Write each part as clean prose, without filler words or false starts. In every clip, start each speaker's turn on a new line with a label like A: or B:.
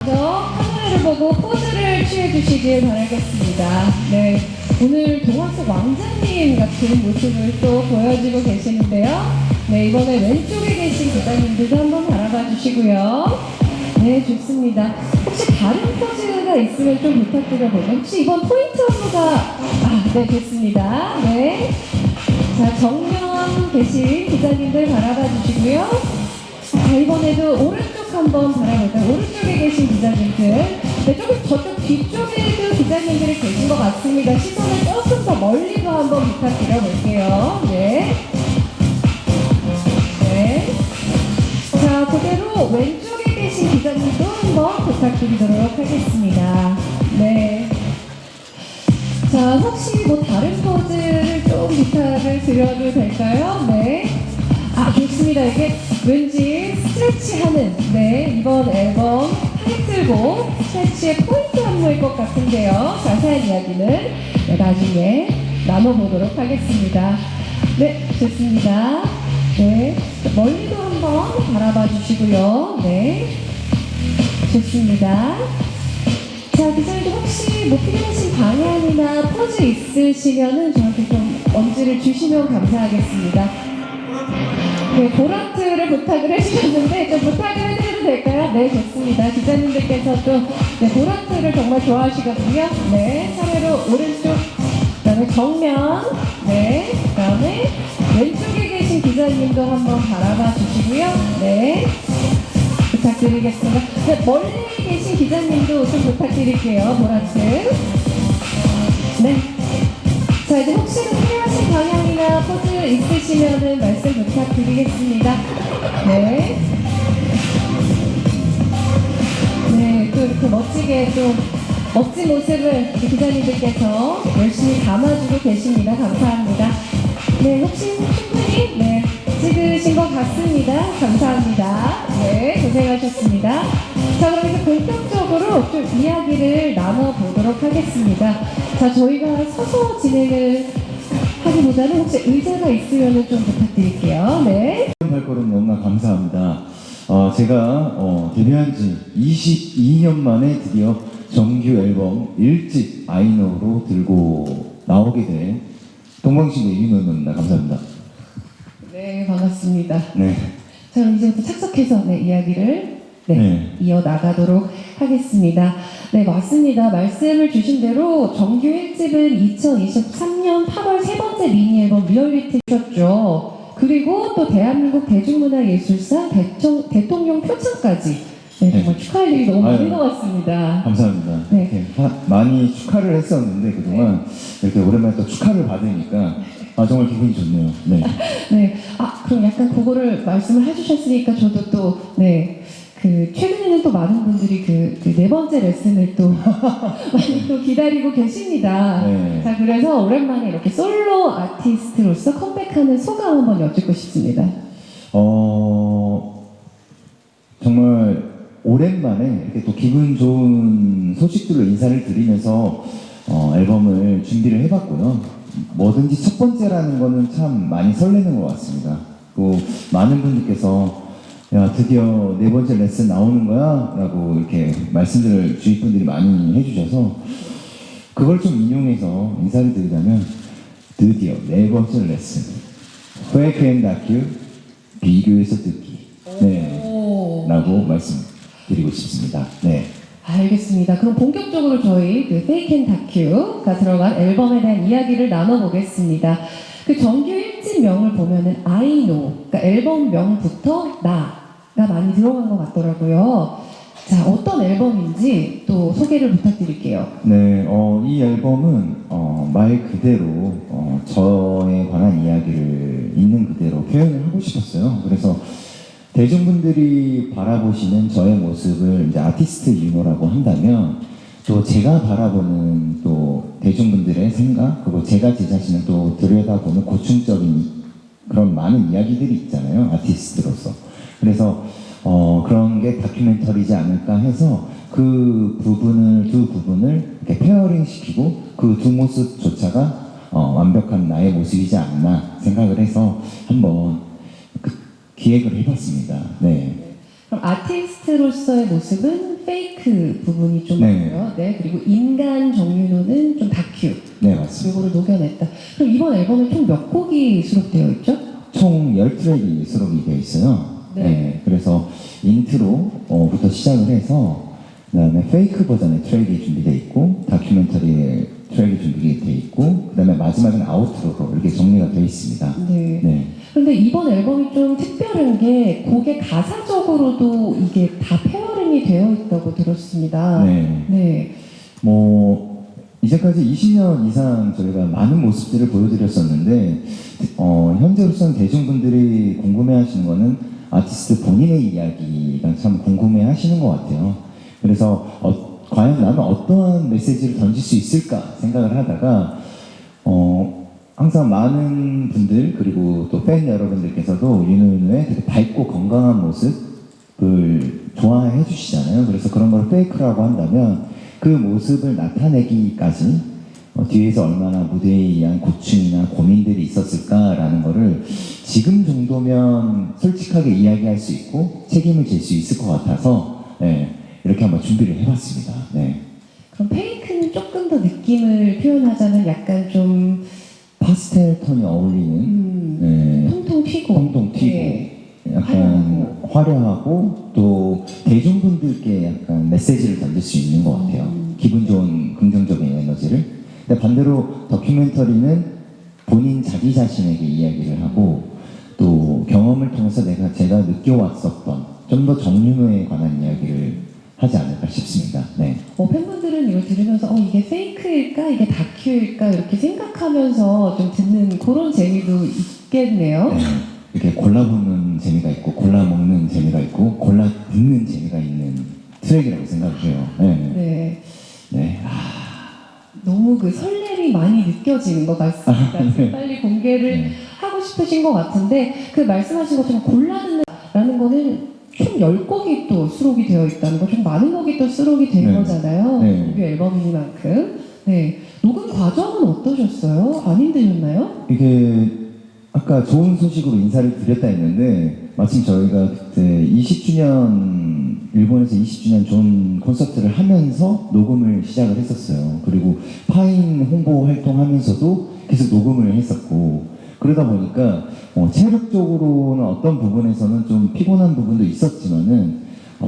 A: 카메라를 보고 포즈를 취해주시길 바라겠습니다. 네, 오늘 동화 속 왕자님 같은 모습을 또 보여주고 계시는데요. 네, 이번에 왼쪽에 계신 기자님들도 한번 바라봐 주시고요. 네, 좋습니다. 혹시 다른 포즈가 있으면 좀 부탁드려볼까요? 혹시 이번 포인트 안무가 네, 됐습니다. 네, 자, 정면 계신 기자님들 바라봐 주시고요. 자, 이번에도 오른쪽 한번 바라볼까요? 오른쪽에 계신 기자님들. 네, 조금 저쪽 뒤쪽에도 기자님들이 계신 것 같습니다. 시선을 조금 더 멀리도 한번 부탁드려볼게요. 네. 네. 자, 그대로 왼쪽에 계신 기자님도 한번 부탁드리도록 하겠습니다. 네. 자, 혹시 뭐 다른 포즈를 좀 부탁을 드려도 될까요? 네. 좋습니다. 이게 왠지 스트레치하는 이번 앨범 타이틀곡 스트레치의 포인트 안무일 것 같은데요. 자세한 이야기는 나중에 나눠보도록 하겠습니다. 네, 좋습니다. 네, 멀리도 한번 바라봐 주시고요. 네, 좋습니다. 자, 기자님도 혹시 뭐 필요하신 방향이나 포즈 있으시면은 저한테 좀 언지를 주시면 감사하겠습니다. 네, 보라트를 부탁을 해주셨는데 좀 부탁을 해드려도 될까요? 네, 좋습니다. 기자님들께서도 보라트를 정말 좋아하시거든요. 네, 차례로 오른쪽, 그다음에 정면, 네, 그다음에 왼쪽에 계신 기자님도 한번 바라봐 주시고요. 네, 부탁드리겠습니다. 네, 멀리 계신 기자님도 좀 부탁드릴게요. 보라트. 네. 자, 이제 혹시나 필요하신 방향이나 포즈 있으시면은 말씀 부탁드리겠습니다. 네. 네, 또 이렇게 멋지게 또 멋진 모습을 기자님들께서 열심히 담아주고 계십니다. 감사합니다. 네, 혹시 충분히 찍으신 것 같습니다. 감사합니다. 네, 고생하셨습니다. 자, 그럼 이제 본격적으로 좀 이야기를 나눠보도록 하겠습니다. 자, 저희가 서서 진행을 하기보다는 혹시 의자가 있으면 좀 부탁드릴게요. 네.
B: 발걸음 너무나 감사합니다. 제가 데뷔한 지 22년 만에 드디어 정규 앨범 1집 아이노로 들고 나오게 된 동방신기 이민호입니다. 감사합니다.
A: 네, 반갑습니다.
B: 네.
A: 자, 그럼 이제부터 착석해서 이야기를
B: 네.
A: 이어나가도록 하겠습니다. 네, 맞습니다. 말씀을 주신 대로 정규 1집은 2023년 8월 세 번째 미니 앨범 리얼리티였죠. 그리고 또 대한민국 대중문화예술상 대통령 표창까지 정말 축하할 일이 너무 많은 것 같습니다.
B: 감사합니다.
A: 네.
B: 많이 축하를 했었는데 그동안 이렇게 오랜만에 또 축하를 받으니까 정말 기분이 좋네요. 네.
A: 네. 그럼 약간 그거를 말씀을 해주셨으니까 저도 또 최근에는 또 많은 분들이 네 번째 레슨을 또 많이 또 기다리고 계십니다.
B: 네.
A: 자, 그래서 오랜만에 이렇게 솔로 아티스트로서 컴백하는 소감 한번 여쭙고 싶습니다.
B: 정말 오랜만에 이렇게 또 기분 좋은 소식들로 인사를 드리면서 앨범을 준비를 해봤고요. 뭐든지 첫 번째라는 거는 참 많이 설레는 것 같습니다. 또 많은 분들께서 야, 드디어 네 번째 레슨 나오는 거야? 라고 이렇게 말씀들을 주위 분들이 많이 해주셔서 그걸 좀 인용해서 인사를 드리자면 드디어 네 번째 레슨 페이크 앤 다큐 비교해서 듣기 라고 말씀드리고 싶습니다. 네.
A: 알겠습니다. 그럼 본격적으로 저희 페이크 앤 다큐가 들어간 앨범에 대한 이야기를 나눠보겠습니다. 정규 1집명을 보면은 I know, 그러니까 앨범 명부터 나가 많이 들어간 것 같더라고요. 자, 어떤 앨범인지 또 소개를 부탁드릴게요.
B: 네, 이 앨범은 말 그대로 저에 관한 이야기를 있는 그대로 표현을 하고 싶었어요. 그래서 대중분들이 바라보시는 저의 모습을 이제 아티스트 유노라고 한다면 또 제가 바라보는 또 대중분들의 생각 그리고 제가 제 자신을 또 들여다보는 고충적인 그런 많은 이야기들이 있잖아요. 아티스트로서. 그래서 그런 게 다큐멘터리지 않을까 해서 두 부분을 이렇게 페어링 시키고 그 두 모습조차가 완벽한 나의 모습이지 않나 생각을 해서 한번 기획을 해봤습니다. 네.
A: 그럼 아티스트로서의 모습은 페이크 부분이 좀
B: 네.
A: 있고요. 네, 그리고 인간 정윤호는 좀 다큐.
B: 네, 맞습니다.
A: 요거를 녹여냈다. 그럼 이번 앨범에 총 몇 곡이 수록되어 있죠?
B: 총 10트랙이 수록이 되어 있어요.
A: 네.
B: 네. 그래서 인트로부터 시작을 해서 그다음에 페이크 버전의 트랙이 준비되어 있고 다큐멘터리 트랙이 준비되어 있고 그다음에 마지막은 아우트로로 이렇게 정리가 되어 있습니다.
A: 네.
B: 네.
A: 그런데 이번 앨범이 좀 특별한 게 곡의 가사적으로도 이게 다 페어링이 되어 있다고 들었습니다.
B: 네.
A: 네.
B: 뭐 이제까지 20년 이상 저희가 많은 모습들을 보여드렸었는데 현재로서는 대중분들이 궁금해하시는 거는 아티스트 본인의 이야기가 참 궁금해하시는 것 같아요. 그래서 과연 나는 어떠한 메시지를 던질 수 있을까 생각을 하다가 항상 많은 분들 그리고 또 팬 여러분들께서도 윤호윤호의 되게 밝고 건강한 모습을 좋아해 주시잖아요. 그래서 그런 걸 페이크라고 한다면 그 모습을 나타내기까지 뒤에서 얼마나 무대에 의한 고충이나 고민들이 있었을까라는 거를 지금 정도면 솔직하게 이야기할 수 있고 책임을 질 수 있을 것 같아서 네, 이렇게 한번 준비를 해봤습니다. 네.
A: 그럼 페이크는 조금 더 느낌을 표현하자면 약간 좀
B: 파스텔 톤이 어울리는 네,
A: 통통 튀고
B: 통통 튀고
A: 네.
B: 약간 화려하고 또 대중분들께 약간 메시지를 던질 수 있는 것 같아요. 기분 좋은 긍정적인 에너지를. 근데 반대로 다큐멘터리는 본인 자기 자신에게 이야기를 하고 또 경험을 통해서 제가 느껴왔었던 좀 더 정윤호에 관한 이야기를 하지 않을까 싶습니다. 네.
A: 팬분들은 이걸 들으면서 이게 페이크일까 이게 다큐일까 이렇게 생각하면서 좀 듣는 그런 재미도 있겠네요.
B: 네. 이렇게 골라보는 재미가 있고 골라먹는 재미가 있고 골라 듣는 재미가 있는 트랙이라고 생각해요. 네.
A: 네.
B: 네.
A: 너무 그 설렘이 많이 느껴지는 것 같습니다.
B: 네.
A: 빨리 공개를
B: 네.
A: 하고 싶으신 것 같은데 그 말씀하신 것처럼 골라듣는다는 거는 총 10곡이 또 수록이 되어 있다는 거, 좀 많은 곡이 또 수록이 된
B: 네.
A: 거잖아요.
B: 네.
A: 정규 앨범이니만큼. 네. 녹음 과정은 어떠셨어요? 안 힘드셨나요?
B: 이게 아까 좋은 소식으로 인사를 드렸다 했는데 마침 저희가 그때 20주년 일본에서 20주년 좋은 콘서트를 하면서 녹음을 시작을 했었어요. 그리고 파인 홍보 활동하면서도 계속 녹음을 했었고 그러다 보니까 체력적으로는 어떤 부분에서는 좀 피곤한 부분도 있었지만은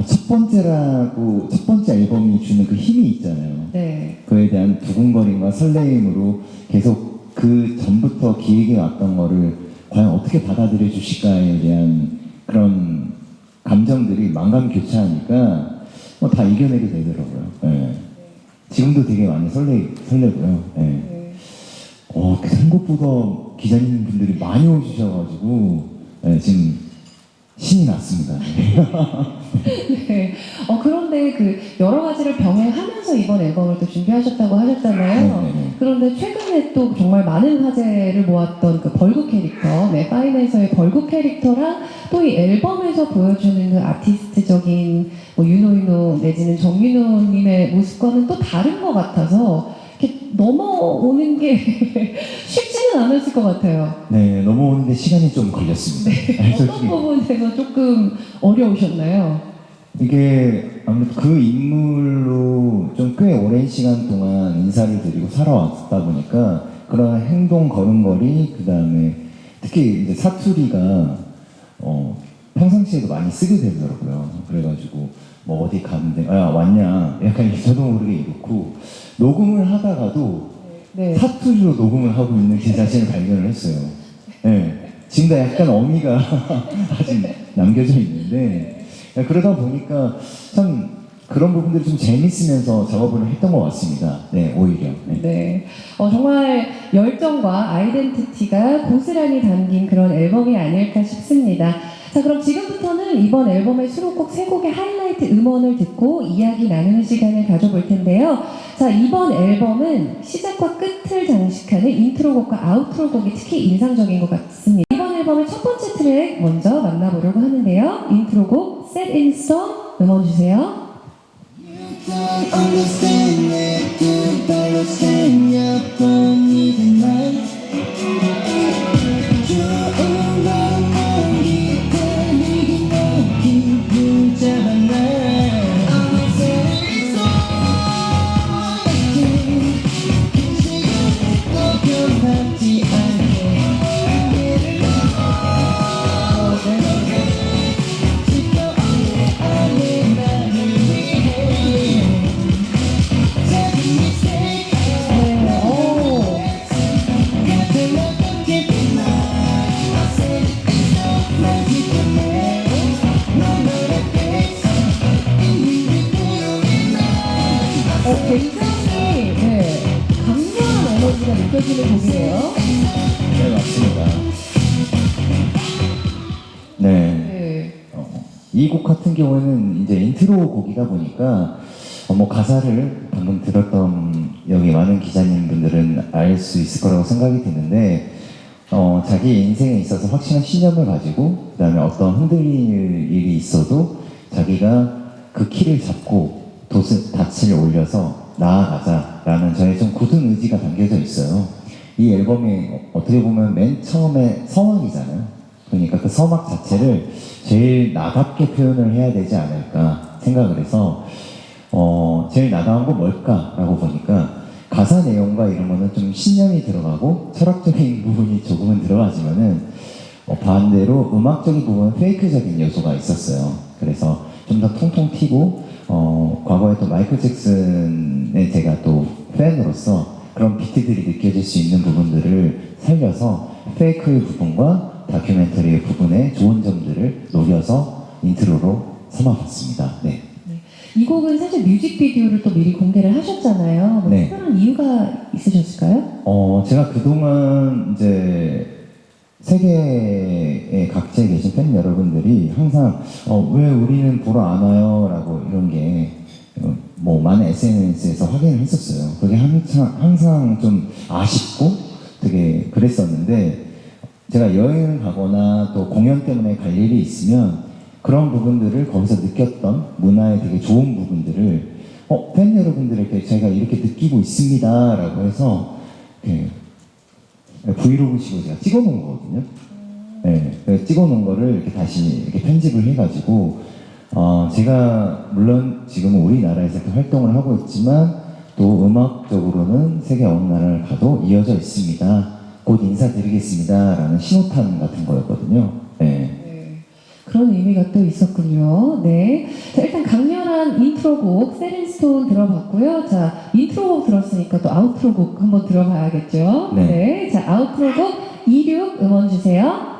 B: 첫 번째 앨범이 주는 그 힘이 있잖아요.
A: 네.
B: 그에 대한 두근거림과 설레임으로 계속 그 전부터 기획해 왔던 거를 과연 어떻게 받아들여 주실까에 대한 그런 감정들이 만감 교차하니까 다 이겨내게 되더라고요. 예. 지금도 되게 많이 설레고요. 예.
A: 네.
B: 생각보다 기자님 분들이 많이 오셔가지고 지금 신이 났습니다.
A: 네. 그런데 그 여러 가지를 병행하면서 이번 앨범을 또 준비하셨다고 하셨잖아요.
B: 네네네.
A: 그런데 최근에 또 정말 많은 화제를 모았던 그 벌국 캐릭터, 네, 파인에서의 벌국 캐릭터랑 또 이 앨범에서 보여주는 그 아티스트적인 윤호윤호 내지는 정윤호님의 모습과는 또 다른 것 같아서 이렇게 넘어오는 게 쉽지는 않았을 것 같아요.
B: 네, 넘어오는데 시간이 좀 걸렸습니다.
A: 어떤
B: 솔직히.
A: 부분에서 조금 어려우셨나요?
B: 이게 아무래도 그 인물로 좀 꽤 오랜 시간 동안 인사를 드리고 살아왔다 보니까 그런 행동, 걸음걸이, 그 다음에 특히 이제 사투리가 평상시에도 많이 쓰게 되더라고요. 그래가지고 뭐 어디 갔는데 왔냐 약간 저도 모르게 이렇고 녹음을 하다가도
A: 네.
B: 사투리로 녹음을 하고 있는 제 자신을 발견을 했어요. 네. 지금도 약간 어미가 아직 남겨져 있는데 그러다 보니까 참 그런 부분들이 좀 재밌으면서 작업을 했던 것 같습니다. 네, 오히려. 네.
A: 네. 정말 열정과 아이덴티티가 고스란히 담긴 그런 앨범이 아닐까 싶습니다. 자, 그럼 지금부터는 이번 앨범의 수록곡 3곡의 하이라이트 음원을 듣고 이야기 나누는 시간을 가져볼 텐데요. 자, 이번 앨범은 시작과 끝을 장식하는 인트로곡과 아우트로곡이 특히 인상적인 것 같습니다. 이번 앨범의 첫 번째 트랙 먼저 만나보려고 하는데요. 인트로곡 Set in Stone 음원 주세요.
C: Don't understand it, goodbye, 생각도 믿은 날 좋은 밤만 기다리긴 해 기분 잡아 날 I'm
A: 굉장히 강렬한 에너지가 느껴지는 곡이에요.
B: 네, 맞습니다. 네.
A: 네.
B: 이 곡 같은 경우에는 이제 인트로 곡이다 보니까 뭐 가사를 방금 들었던 여기 많은 기자님분들은 알 수 있을 거라고 생각이 드는데 자기 인생에 있어서 확실한 신념을 가지고 그 다음에 어떤 흔들릴 일이 있어도 자기가 그 키를 잡고 닻을 올려서 나아가자라는 저의 좀 굳은 의지가 담겨져 있어요. 이 앨범이 어떻게 보면 맨 처음에 서막이잖아요. 그러니까 그 서막 자체를 제일 나답게 표현을 해야 되지 않을까 생각을 해서 제일 나다운 건 뭘까라고 보니까 가사 내용과 이런 거는 좀 신념이 들어가고 철학적인 부분이 조금은 들어가지만은 반대로 음악적인 부분은 페이크적인 요소가 있었어요. 그래서 좀 더 통통 튀고 과거에 또 마이클 잭슨의 제가 또 팬으로서 그런 비트들이 느껴질 수 있는 부분들을 살려서 페이크의 부분과 다큐멘터리의 부분의 좋은 점들을 녹여서 인트로로 삼아봤습니다. 네.
A: 이 곡은 사실 뮤직비디오를 또 미리 공개를 하셨잖아요. 뭐
B: 네.
A: 특별한 이유가 있으셨을까요?
B: 제가 그동안 이제 세계의 각지에 계신 팬 여러분들이 항상 왜 우리는 보러 안 와요? 라고 이런 게 뭐 많은 SNS에서 확인을 했었어요. 그게 항상 좀 아쉽고 되게 그랬었는데 제가 여행을 가거나 또 공연 때문에 갈 일이 있으면 그런 부분들을 거기서 느꼈던 문화의 되게 좋은 부분들을 팬 여러분들에게 제가 이렇게 느끼고 있습니다 라고 해서 브이로그식으로 제가 찍어놓은 거거든요. 네, 그래서 찍어놓은 거를 이렇게 다시 이렇게 편집을 해가지고 제가 물론 지금은 우리나라에서 이렇게 활동을 하고 있지만 또 음악적으로는 세계 어느 나라를 가도 이어져 있습니다. 곧 인사드리겠습니다 라는 신호탄 같은 거였거든요. 네.
A: 그런 의미가 또 있었군요. 네. 자, 일단 강렬한 인트로곡 세린스톤 들어봤고요. 자, 인트로곡 들었으니까 또 아우트로곡 한번 들어봐야겠죠.
B: 네.
A: 자, 아우트로곡 26 음원 주세요.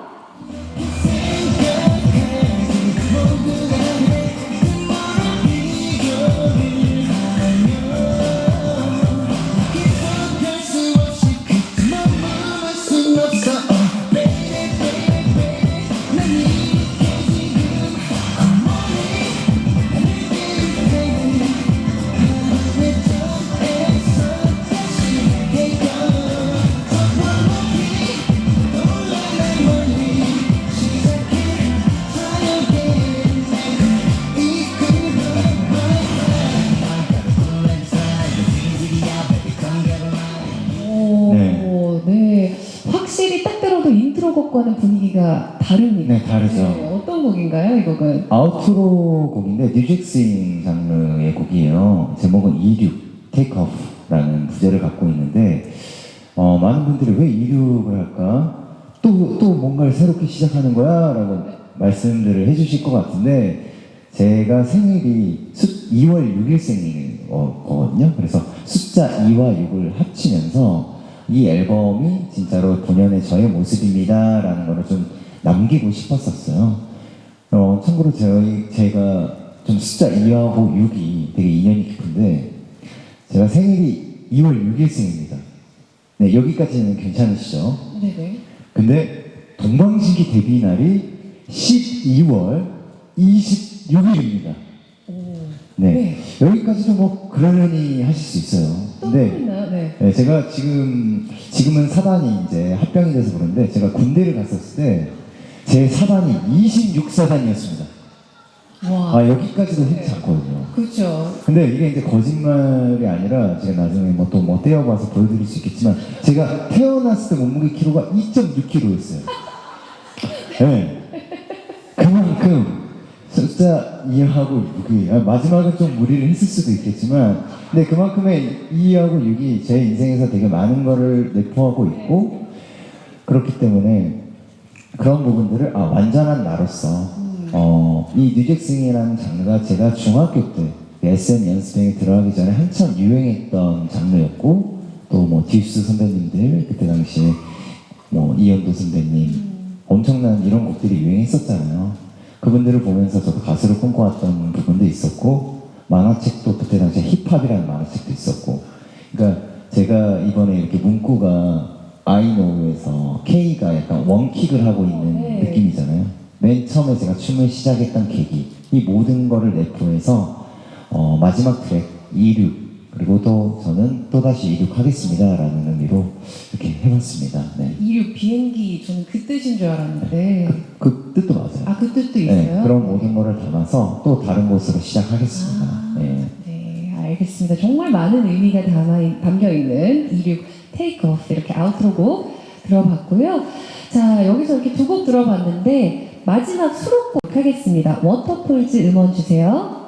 C: 별수 없이 그만 머물 순 없어 baby baby 난 이렇게 지금 I'm on it baby 내 쪽에서 다시 해가 올라가 멀리 시작해 try again 이끌어
A: 오, 네. 확실히 딱 들어도 인트로곡과는 분위기가 다릅니다.
B: 네, 다르죠.
A: 어떤 곡인가요, 이 곡은?
B: 아우트로 곡인데 뉴잭스윙 장르의 곡이에요. 제목은 26, Take Off라는 부제를 갖고 있는데 많은 분들이 왜 26을 할까? 또 뭔가를 새롭게 시작하는 거야? 라고 말씀들을 해주실 것 같은데 제가 생일이 2월 6일생이거든요. 그래서 숫자 2와 6을 합치면서 이 앨범이 진짜로 본연의 저의 모습입니다 라는 거를 좀 남기고 싶었었어요. 참고로 제가 좀 숫자 2하고 6이 되게 인연이 깊은데 제가 생일이 2월 6일생입니다. 네, 여기까지는 괜찮으시죠?
A: 네네.
B: 근데 동방신기 데뷔 날이 12월 26일입니다.
A: 오.
B: 네. 여기까지도 뭐 그러려니 하실 수 있어요.
A: 또
B: 근데
A: 있나요? 네.
B: 네, 제가 지금은 사단이 이제 합병이 돼서 그런데 제가 군대를 갔었을 때 제 사단이 26사단이었습니다.
A: 와.
B: 여기까지도 흔치 않거든요.
A: 그렇죠.
B: 근데 이게 이제 거짓말이 아니라 제가 나중에 또 떼어봐서 보여드릴 수 있겠지만 제가 태어났을 때 몸무게 키로가 2.6kg였어요. 네. 그만큼 숫자 2하고 6이 마지막은 좀 무리를 했을 수도 있겠지만 근데 그만큼의 2하고 6이 제 인생에서 되게 많은 거를 내포하고 있고 그렇기 때문에 그런 부분들을 완전한 나로서 이 뉴잭스윙이라는 장르가 제가 중학교 때 SM 연습생에 들어가기 전에 한참 유행했던 장르였고 또 뭐 듀스 선배님들 그때 당시에 뭐 이현도 선배님 엄청난 이런 곡들이 유행했었잖아요. 그분들을 보면서 저도 가수를 꿈꿔왔던 부분도 있었고 만화책도 그때 당시에 힙합이라는 만화책도 있었고, 그러니까 제가 이번에 이렇게 문구가 아이노우에서 K가 약간 원킥을 하고 있는
A: 네.
B: 느낌이잖아요. 맨 처음에 제가 춤을 시작했던 계기, 이 모든 거를 내포해서 마지막 트랙 이륙, 그리고 또 저는 또다시 이륙하겠습니다 라는 의미로 이렇게 해봤습니다. 네.
A: 이륙 비행기 저는 그 뜻인 줄 알았는데
B: 그 뜻도 맞아요.
A: 아 그 뜻도
B: 네,
A: 있어요?
B: 그런 모든 거를 담아서 또 다른 곳으로 시작하겠습니다.
A: 아,
B: 네.
A: 네, 알겠습니다. 정말 많은 의미가 담겨있는 이륙 테이크오프 이렇게 아우트로곡 들어봤고요. 자, 여기서 이렇게 두 곡 들어봤는데 마지막 수록곡 하겠습니다. 워터폴즈 음원 주세요.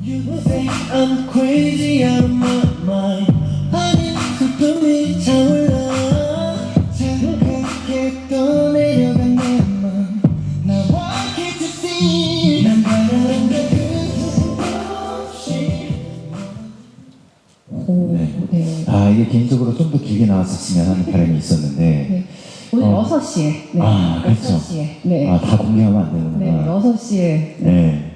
C: You think I'm crazy out of my mind 아닌 슬픔이 차올라 차갑게 떠내려간 내맘 나와 keep to see 난 바라는 그 없이
A: 오,
B: 네.
A: 네.
B: 아, 이게 개인적으로 좀 더 길게 나왔었으면 하는 바람이 있었는데,
A: 네. 오늘 6시에. 네.
B: 아, 그렇죠.
A: 6시에. 네.
B: 아, 다 공개하면 안
A: 네,
B: 되는구나.
A: 6시에.
B: 네.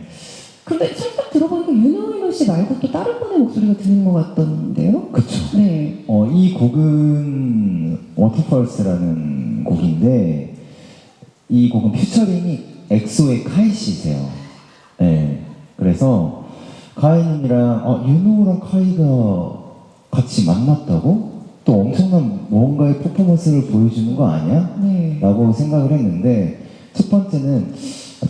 A: 근데 살짝 들어보니까 윤호윤호 씨 말고 또 다른 분의 목소리가 들리는 것 같던데요?
B: 그쵸.
A: 네.
B: 이 곡은 워터펄스라는 곡인데, 이 곡은 퓨처링이 엑소의 카이 씨세요. 네. 그래서 카이님이랑 윤호랑 카이가 같이 만났다고? 또 엄청난 뭔가의 퍼포먼스를 보여주는 거 아니야?
A: 네.
B: 라고 생각을 했는데, 첫 번째는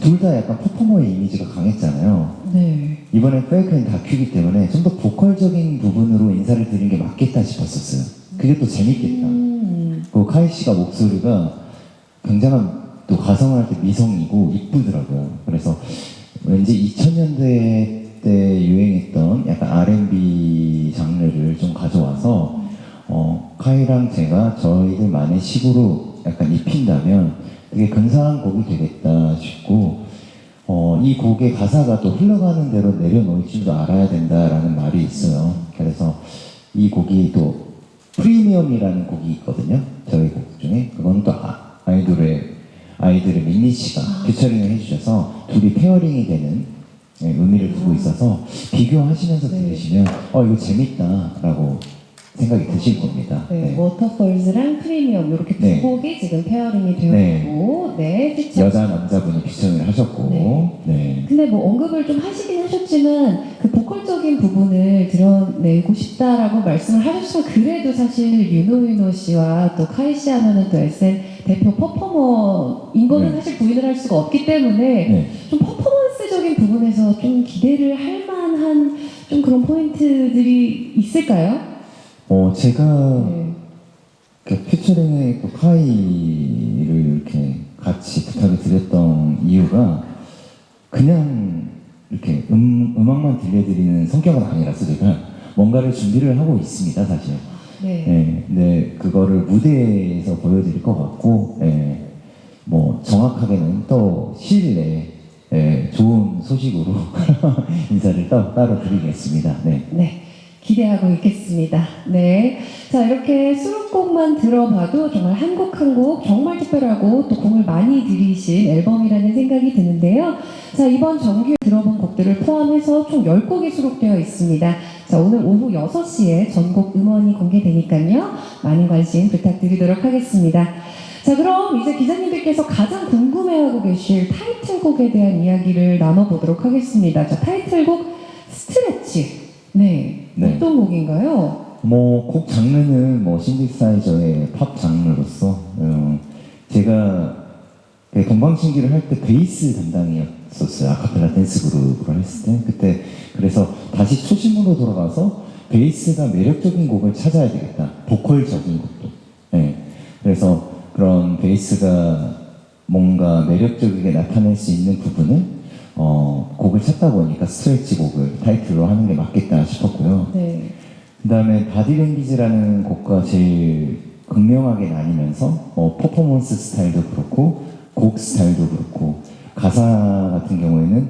B: 둘 다 약간 퍼포머의 이미지가 강했잖아요.
A: 네.
B: 이번엔 페이크는 다큐이기 때문에 좀 더 보컬적인 부분으로 인사를 드리는 게 맞겠다 싶었었어요. 그게 또 재밌겠다. 그 카이 씨가 목소리가 굉장한 또 가성을 할 때 미성이고 이쁘더라고요. 그래서 왠지 2000년대 때 유행했던 약간 R&B 장르를 좀 가져와서 카이랑 제가 저희들만의 식으로 약간 입힌다면 되게 근사한 곡이 되겠다 싶고 이 곡의 가사가 또 흘러가는 대로 내려놓을 줄도 알아야 된다라는 말이 있어요. 그래서 이 곡이 또 프리미엄이라는 곡이 있거든요. 저희 곡 중에 그건 또 아이돌의 민니 씨가 피처링을 해주셔서 둘이 페어링이 되는 의미를 두고 있어서 비교하시면서
A: 네.
B: 들으시면 이거 재밌다라고 생각이 드실 겁니다.
A: 네,
B: 네.
A: 워터폴즈랑 프리미엄 이렇게 두
B: 네.
A: 곡이 지금 페어링이 되어
B: 네.
A: 있고, 네, 피처.
B: 여자 남자분이 피처링을 하셨고,
A: 네.
B: 네.
A: 근데 뭐 언급을 좀 하시긴 하셨지만 그 보컬적인 부분을 드러내고 싶다라고 말씀을 하셨지만 그래도 사실 윤호윤호 씨와 또 카이 씨 하면은 또 SM 대표 퍼포머인 거는
B: 네.
A: 사실 부인을 할 수가 없기 때문에
B: 네.
A: 좀 퍼포먼스적인 부분에서 좀 기대를 할 만한 좀 그런 포인트들이 있을까요?
B: 제가
A: 네.
B: 그 피처링의 그 카이를 이렇게 같이 부탁을 드렸던 이유가 그냥 이렇게 음악만 들려드리는 성격은 아니라서 제가 뭔가를 준비를 하고 있습니다, 사실.
A: 네.
B: 네, 근데 그거를 무대에서 보여드릴 것 같고, 뭐 정확하게는 또 시일 내에 좋은 소식으로 인사를 따로 드리겠습니다. 네.
A: 네, 기대하고 있겠습니다. 네. 자, 이렇게 수록곡만 들어봐도 정말 한 곡 한 곡 정말 특별하고 또 공을 많이 들이신 앨범이라는 생각이 드는데요. 자, 이번 정규에 들어본 곡들을 포함해서 총 10곡이 수록되어 있습니다. 자, 오늘 오후 6시에 전곡 음원이 공개되니까요. 많은 관심 부탁드리도록 하겠습니다. 자, 그럼 이제 기자님들께서 가장 궁금해하고 계실 타이틀곡에 대한 이야기를 나눠보도록 하겠습니다. 자, 타이틀곡 스트레치. 네.
B: 네.
A: 어떤 곡인가요?
B: 뭐 곡 장르는 뭐 신디사이저의 팝 장르로서 제가 동방신기를 할 때 베이스 담당이었었어요. 아카펠라 댄스 그룹으로 했을 때 그때 그래서 다시 초심으로 돌아가서 베이스가 매력적인 곡을 찾아야 되겠다. 보컬적인 곡도. 네. 그래서 그런 베이스가 뭔가 매력적이게 나타낼 수 있는 부분을 곡을 찾다 보니까 스트레치 곡을 타이틀로 하는 게 맞겠다 싶었고요.
A: 네.
B: 그 다음에 바디랭귀지라는 곡과 제일 극명하게 나뉘면서 퍼포먼스 스타일도 그렇고 곡 스타일도 그렇고 가사 같은 경우에는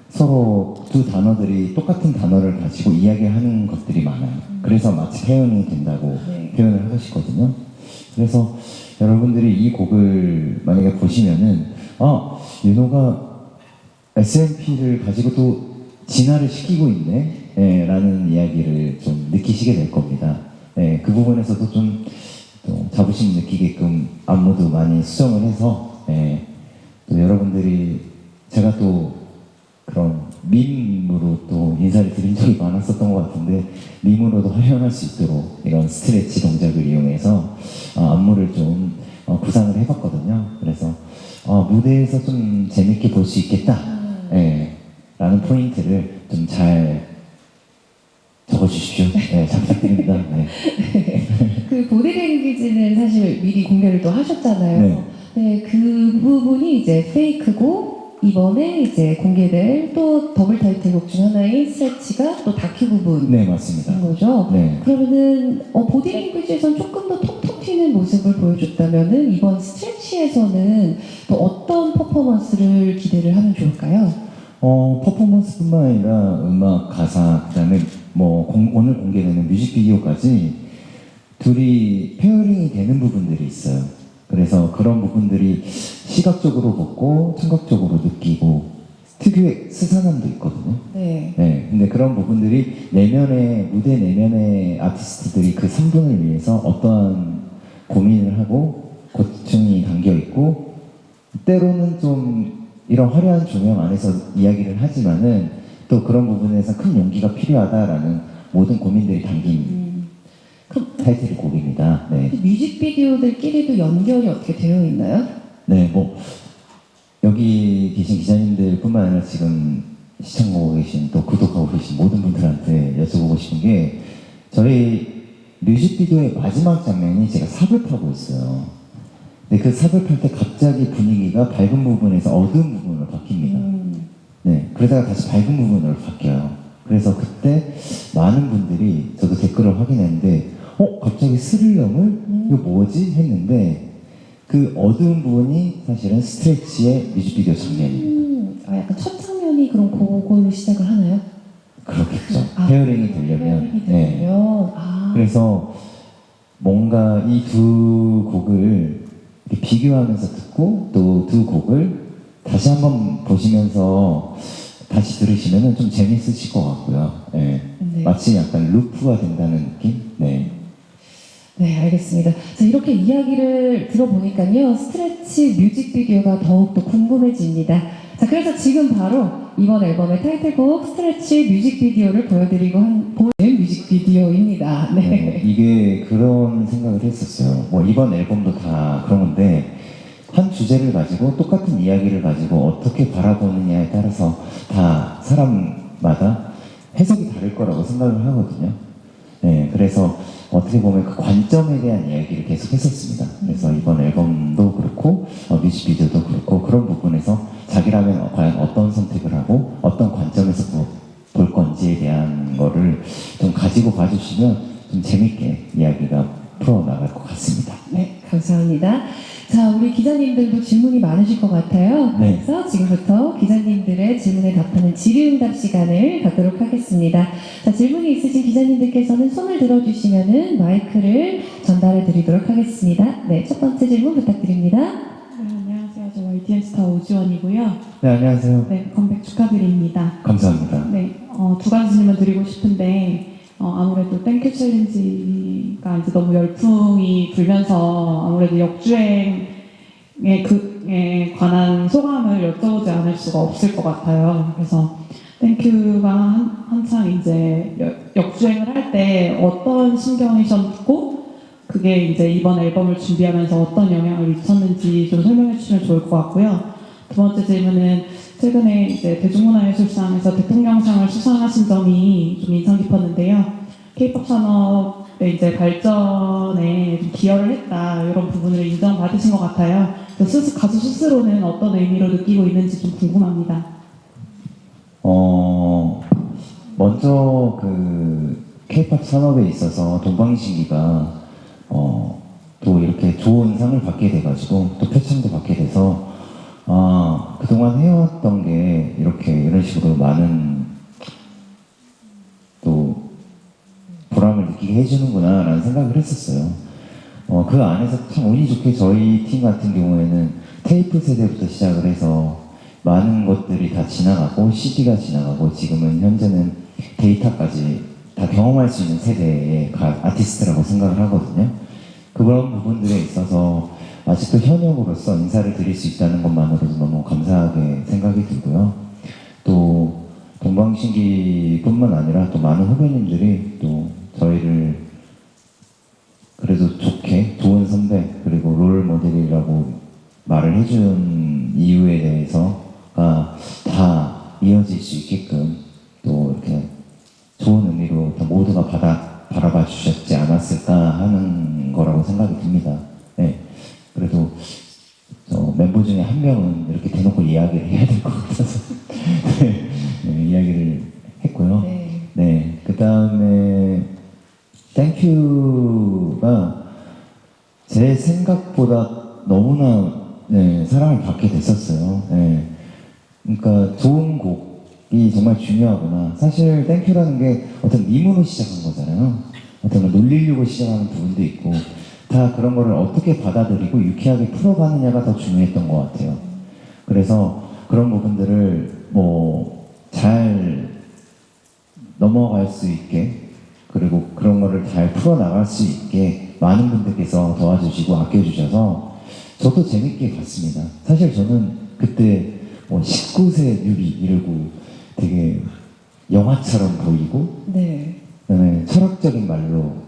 B: 서로 두 단어들이 똑같은 단어를 가지고 이야기하는 것들이 많아요. 그래서 마치 표현이 된다고
A: 네.
B: 표현을 하시거든요. 그래서 여러분들이 이 곡을 만약에 보시면은 윤호가 SMP를 가지고 또 진화를 시키고 있네 예, 라는 이야기를 좀 느끼시게 될 겁니다. 예, 그 부분에서도 좀 또 자부심 느끼게끔 안무도 많이 수정을 해서 예, 또 여러분들이 제가 또 그런 밈으로 또 인사를 드린 적이 많았었던 것 같은데 밈으로도 활용할 수 있도록 이런 스트레치 동작을 이용해서 안무를 좀 구상을 해봤거든요. 그래서 무대에서 좀 재밌게 볼 수 있겠다 예, 라는 포인트를 좀 잘 적어주십시오. 네, 잘 부탁드립니다. 네.
A: 그 보디랭귀지는 사실 미리 공개를 또 하셨잖아요.
B: 네.
A: 네, 그 부분이 이제 페이크고 이번에 이제 공개될 또 더블 타이틀곡 중 하나인 스트레치가 또 다큐 부분인
B: 네, 맞습니다.
A: 거죠.
B: 네.
A: 그러면은 보디랭귀지에서는 조금 더 톡톡 튀는 모습을 보여줬다면은 이번 스트레치에서는 또 어떤 퍼포먼스를 기대를 하면 좋을까요?
B: 퍼포먼스뿐만 아니라 음악, 가사, 그다음에 뭐 오늘 공개되는 뮤직비디오까지 둘이 페어링이 되는 부분들이 있어요. 그래서 그런 부분들이 시각적으로 보고 청각적으로 느끼고 특유의 스산함도 있거든요.
A: 네.
B: 네, 근데 그런 부분들이 무대 내면의 아티스트들이 그 3분을 위해서 어떠한 고민을 하고 고충이 담겨 있고 때로는 좀 이런 화려한 조명 안에서 이야기를 하지만은 또 그런 부분에서 큰 용기가 필요하다라는 모든 고민들이 담긴 타이틀 곡입니다. 네.
A: 뮤직비디오들끼리도 연결이 어떻게 되어 있나요?
B: 네, 뭐 여기 계신 기자님들뿐만 아니라 지금 시청하고 계신 또 구독하고 계신 모든 분들한테 여쭤보고 싶은 게 저희 뮤직비디오의 마지막 장면이 제가 삽을 파고 있어요. 근데 그 삽을 팔 때 갑자기 분위기가 밝은 부분에서 어두운 부분으로 바뀝니다. 네, 그러다가 다시 밝은 부분으로 바뀌어요. 그래서 그때 많은 분들이 저도 댓글을 확인했는데 갑자기 스릴럼을 이거 뭐지? 했는데 그 어두운 부분이 사실은 스트레치의 뮤직비디오 장면이에요.
A: 약간 첫 장면이 그럼 그걸로 시작을 하나요?
B: 그렇겠죠. 페어링이 되려면.
A: 페어링이
B: 네.
A: 되려면.
B: 그래서 뭔가 이 두 곡을 이렇게 비교하면서 듣고 또 두 곡을 다시 한번 보시면서 다시 들으시면 좀 재밌으실 것 같고요. 네.
A: 네.
B: 마치 약간 루프가 된다는 느낌? 네.
A: 네, 알겠습니다. 자, 이렇게 이야기를 들어보니까요, 스트레치 뮤직비디오가 더욱더 궁금해집니다. 자, 그래서 지금 바로 이번 앨범의 타이틀곡 스트레치 뮤직비디오를 보여드리는 뮤직비디오입니다. 네.
B: 네, 이게 그런 생각을 했었어요. 뭐 이번 앨범도 다 그런 건데 한 주제를 가지고 똑같은 이야기를 가지고 어떻게 바라보느냐에 따라서 다 사람마다 해석이 다를 거라고 생각을 하거든요. 네, 그래서 어떻게 보면 그 관점에 대한 이야기를 계속 했었습니다. 그래서 이번 앨범도 그렇고 뮤직비디오도 그렇고 그런 부분에서 자기라면 과연 어떤 선택을 하고 어떤 관점에서 볼 건지에 대한 거를 좀 가지고 봐주시면 좀 재밌게 이야기가 풀어나갈 것 같습니다.
A: 네, 감사합니다. 자, 우리 기자님들도 질문이 많으실 것 같아요.
B: 네.
A: 그래서 지금부터 기자님들의 질문에 답하는 질의응답 시간을 갖도록 하겠습니다. 자, 질문이 있으신 기자님들께서는 손을 들어주시면은 마이크를 전달해 드리도록 하겠습니다. 네, 첫 번째 질문 부탁드립니다.
D: 네, 안녕하세요. 저 YTN 스타 오지원이고요.
B: 네, 안녕하세요.
D: 네, 컴백 축하드립니다.
B: 감사합니다.
D: 네, 두 가지 질문 드리고 싶은데 아무래도 땡큐 챌린지가 이제 너무 열풍이 불면서 아무래도 역주행에 관한 소감을 여쭤보지 않을 수가 없을 것 같아요. 그래서 땡큐가 한창 이제 역주행을 할 때 어떤 심경이셨고 그게 이제 이번 앨범을 준비하면서 어떤 영향을 미쳤는지 좀 설명해 주시면 좋을 것 같고요. 두 번째 질문은 최근에 이제 대중문화예술상에서 대통령상을 수상하신 점이 좀 인상 깊었는데요. K-pop 산업의 이제 발전에 좀 기여를 했다 이런 부분을 인정받으신 것 같아요. 가수 스스로는 어떤 의미로 느끼고 있는지 좀 궁금합니다.
B: 먼저 그 K-pop 산업에 있어서 동방신기가 또 이렇게 좋은 상을 받게 돼가지고 또 표창도 받게 돼서 그동안 해왔던 게 이런 식으로 많은 또 보람을 느끼게 해주는구나 라는 생각을 했었어요. 그 안에서 참 운이 좋게 저희 팀 같은 경우에는 테이프 세대부터 시작을 해서 많은 것들이 다 지나가고 CD가 지나가고 지금은 현재는 데이터까지 다 경험할 수 있는 세대의 아티스트라고 생각을 하거든요. 그런 부분들에 있어서 아직도 현역으로서 인사를 드릴 수 있다는 것만으로도 너무 감사하게 생각이 들고요. 또 동방신기뿐만 아니라 또 많은 후배님들이 또 저희를 그래도 좋게 좋은 선배 그리고 롤 모델이라고 말을 해준 이유에 대해서가 다 이어질 수 있게끔 또 이렇게 좋은 의미로 다 모두가 바라봐 주셨지 않았을까 하는 거라고 생각이 듭니다. 네. 그래도 멤버 중에 한 명은 이렇게 대놓고 이야기를 해야 될 것 같아서 네, 이야기를 했고요.
A: 네.
B: 네. 그 다음에 땡큐가 제 생각보다 너무나 사랑을 받게 됐었어요. 네. 그러니까 좋은 곡이 정말 중요하구나. 사실 땡큐라는 게 어떤 밈으로 시작한 거잖아요. 어떤 걸 놀리려고 시작하는 부분도 있고 다 그런 거를 어떻게 받아들이고 유쾌하게 풀어가느냐가 더 중요했던 것 같아요. 그래서 그런 부분들을 잘 넘어갈 수 있게 그리고 그런 거를 잘 풀어나갈 수 있게 많은 분들께서 도와주시고 아껴주셔서 저도 재밌게 봤습니다. 사실 저는 그때 19세 뉴비 이러고 되게 영화처럼 보이고
A: 네.
B: 그다음에 철학적인 말로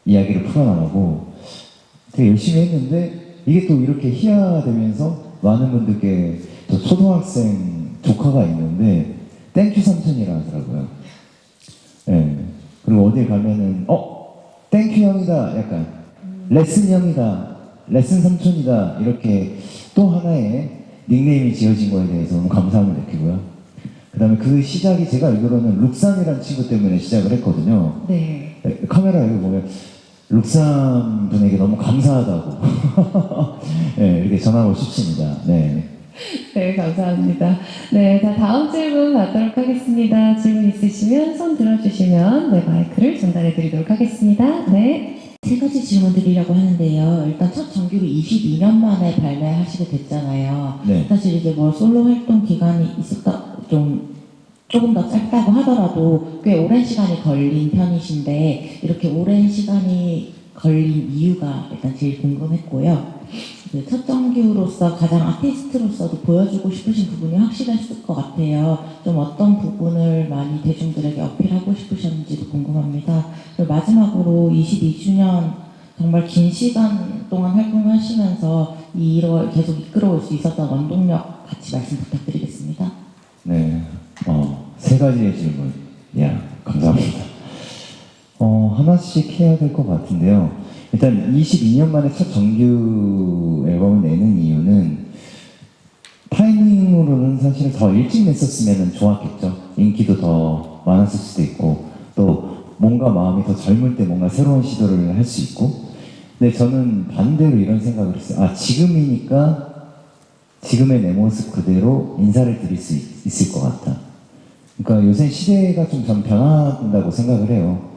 B: 이야기를 풀어나가고 되게 열심히 했는데 이게 또 이렇게 희화되면서 많은 분들께 또 초등학생 조카가 있는데 땡큐 삼촌이라 하더라고요. 네. 그리고 어딜 가면은 땡큐 형이다 약간 레슨 형이다 레슨 삼촌이다 이렇게 또 하나의 닉네임이 지어진 거에 대해서 너무 감사함을 느끼고요. 그 다음에 그 시작이 제가 알기로는 룩삼이라는 친구 때문에 시작을 했거든요.
A: 네.
B: 카메라 여기 보면 룩삼 분에게 너무 감사하다고 네, 이렇게 전하고 싶습니다. 네.
A: 네, 감사합니다. 네, 자, 다음 질문 받도록 하겠습니다. 질문 있으시면 손 들어주시면 마이크를 전달해 드리도록 하겠습니다. 네.
E: 세 가지 질문 드리려고 하는데요. 일단 첫 정규를 22년 만에 발매하시게 됐잖아요.
B: 네.
E: 사실 이제 솔로 활동 기간이 있었다, 조금 더 짧다고 하더라도 꽤 오랜 시간이 걸린 편이신데, 이렇게 오랜 시간이 걸린 이유가 일단 제일 궁금했고요. 첫 정규로서 가장 아티스트로서도 보여주고 싶으신 부분이 확실했을 것 같아요. 좀 어떤 부분을 많이 대중들에게 어필하고 싶으셨는지도 궁금합니다. 그리고 마지막으로 22주년 정말 긴 시간 동안 활동하시면서 이 일을 계속 이끌어올 수 있었던 원동력 같이 말씀 부탁드리겠습니다.
B: 네. 세 가지의 질문. 감사합니다. 하나씩 해야 될 것 같은데요. 일단 22년 만에 첫 정규 앨범을 내는 이유는 타이밍으로는 사실 더 일찍 냈었으면 좋았겠죠. 인기도 더 많았을 수도 있고 또 뭔가 마음이 더 젊을 때 뭔가 새로운 시도를 할 수 있고 근데 저는 반대로 이런 생각을 했어요. 지금이니까 지금의 내 모습 그대로 인사를 드릴 수 있을 것 같다. 그러니까 요새 시대가 좀 변한다고 생각을 해요.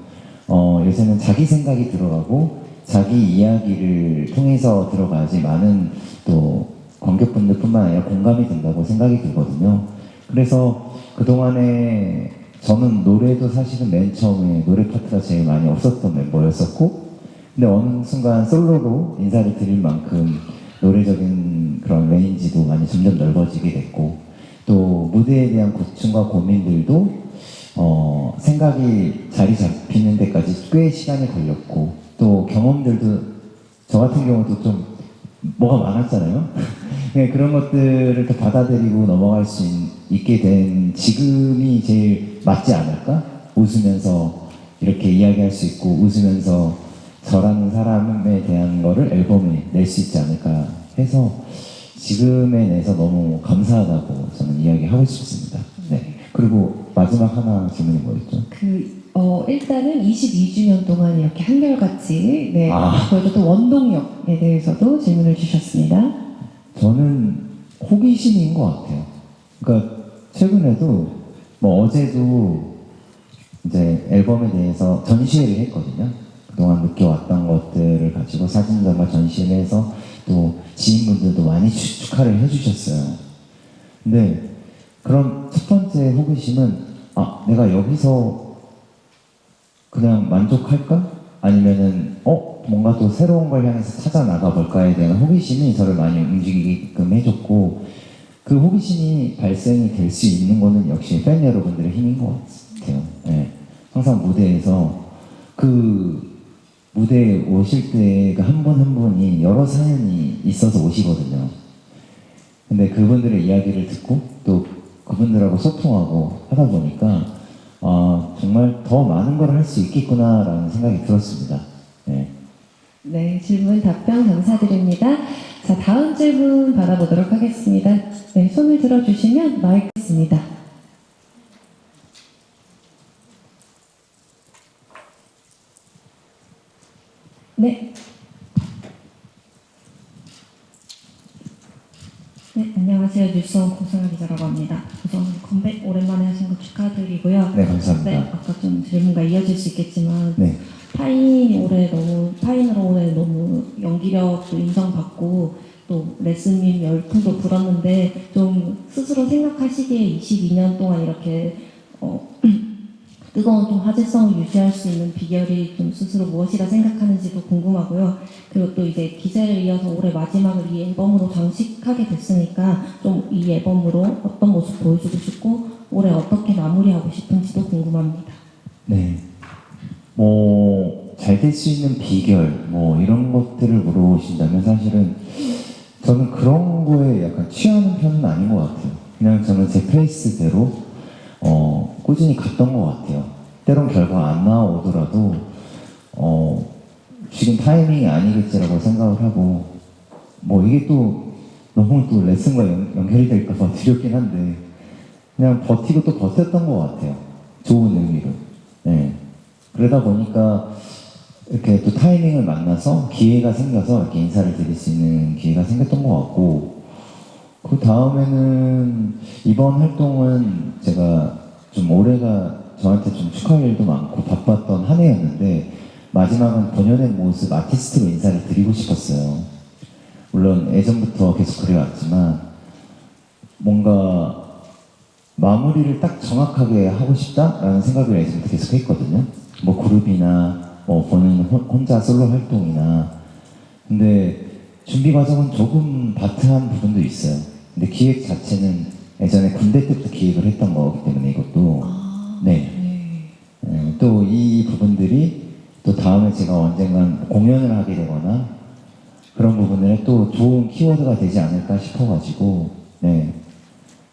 B: 요새는 자기 생각이 들어가고 자기 이야기를 통해서 들어가야지 많은 또 관객분들뿐만 아니라 공감이 된다고 생각이 들거든요. 그래서 그동안에 저는 노래도 사실은 맨 처음에 노래 파트가 제일 많이 없었던 멤버였었고 근데 어느 순간 솔로로 인사를 드릴 만큼 노래적인 그런 레인지도 많이 점점 넓어지게 됐고 또 무대에 대한 고충과 고민들도 생각이 자리 잡히는 데까지 꽤 시간이 걸렸고 또 경험들도 저 같은 경우도 좀 뭐가 많았잖아요. 그런 것들을 더 받아들이고 넘어갈 수 있게 된 지금이 제일 맞지 않을까? 웃으면서 이렇게 이야기할 수 있고 웃으면서 저라는 사람에 대한 거를 앨범에 낼 수 있지 않을까 해서 지금에 내서 너무 감사하다고 저는 이야기하고 싶습니다. 네. 그리고 마지막 하나 질문이 뭐였죠?
A: 일단은 22주년 동안 이렇게 한결같이 보여줬던 원동력에 대해서도 질문을 주셨습니다.
B: 저는 호기심인 것 같아요. 그러니까 최근에도 어제도 이제 앨범에 대해서 전시회를 했거든요. 그동안 느껴왔던 것들을 가지고 사진전과 전시회를 해서 또 지인분들도 많이 축하를 해주셨어요. 근데 그런 첫 번째 호기심은 내가 여기서 그냥 만족할까? 아니면은 뭔가 또 새로운 걸 향해서 찾아 나가 볼까에 대한 호기심이 저를 많이 움직이게끔 해줬고, 그 호기심이 발생이 될 수 있는 거는 역시 팬 여러분들의 힘인 것 같아요. 예. 항상 무대에서 그 무대에 오실 때 한 분 한 분이 여러 사연이 있어서 오시거든요. 근데 그분들의 이야기를 듣고 또 그분들하고 소통하고 하다 보니까 정말 더 많은 걸 할 수 있겠구나라는 생각이 들었습니다. 네.
A: 네, 질문 답변 감사드립니다. 자, 다음 질문 받아보도록 하겠습니다. 네, 손을 들어주시면 마이크 있습니다. 네. 네, 안녕하세요. 뉴스원 고승아 기자라고 합니다. 우선 컴백 오랜만에 하신 거 축하드리고요.
B: 네, 감사합니다.
A: 네, 아까 좀 질문과 이어질 수 있겠지만
B: 네.
A: 파인으로 올해 너무 연기력도 인정받고 또 레슨님 열풍도 불었는데 좀 스스로 생각하시기에 22년 동안 이렇게 뜨거운 좀 화제성을 유지할 수 있는 비결이 좀 스스로 무엇이라 생각하는지도 궁금하고요. 그리고 또 이제 기세를 이어서 올해 마지막을 이 앨범으로 장식하게 됐으니까 좀 이 앨범으로 어떤 모습 보여주고 싶고 올해 어떻게 마무리하고 싶은지도 궁금합니다.
B: 네. 잘 될 수 있는 비결, 이런 것들을 물어보신다면 사실은 저는 그런 거에 약간 취하는 편은 아닌 것 같아요. 그냥 저는 제 페이스대로 꾸준히 갔던 것 같아요. 때론 결과 안 나오더라도 지금 타이밍이 아니겠지라고 생각을 하고, 이게 또 너무 또 레슨과 연결이 될까봐 두렵긴 한데 그냥 버티고 또 버텼던 것 같아요. 좋은 의미로. 네. 그러다 보니까 이렇게 또 타이밍을 만나서 기회가 생겨서 이렇게 인사를 드릴 수 있는 기회가 생겼던 것 같고, 그 다음에는 이번 활동은 제가 좀 올해가 저한테 좀 축하할 일도 많고 바빴던 한 해였는데 마지막은 본연의 모습 아티스트로 인사를 드리고 싶었어요. 물론 예전부터 계속 그래왔지만 뭔가 마무리를 딱 정확하게 하고 싶다라는 생각을 예전부터 계속 했거든요. 그룹이나 본인 혼자 솔로 활동이나. 근데 준비 과정은 조금 바트한 부분도 있어요. 근데 기획 자체는 예전에 군대 때부터 기획을 했던 거기 때문에 이것도 또 이 부분들이 또 다음에 제가 언젠간 공연을 하게 되거나 그런 부분에 또 좋은 키워드가 되지 않을까 싶어가지고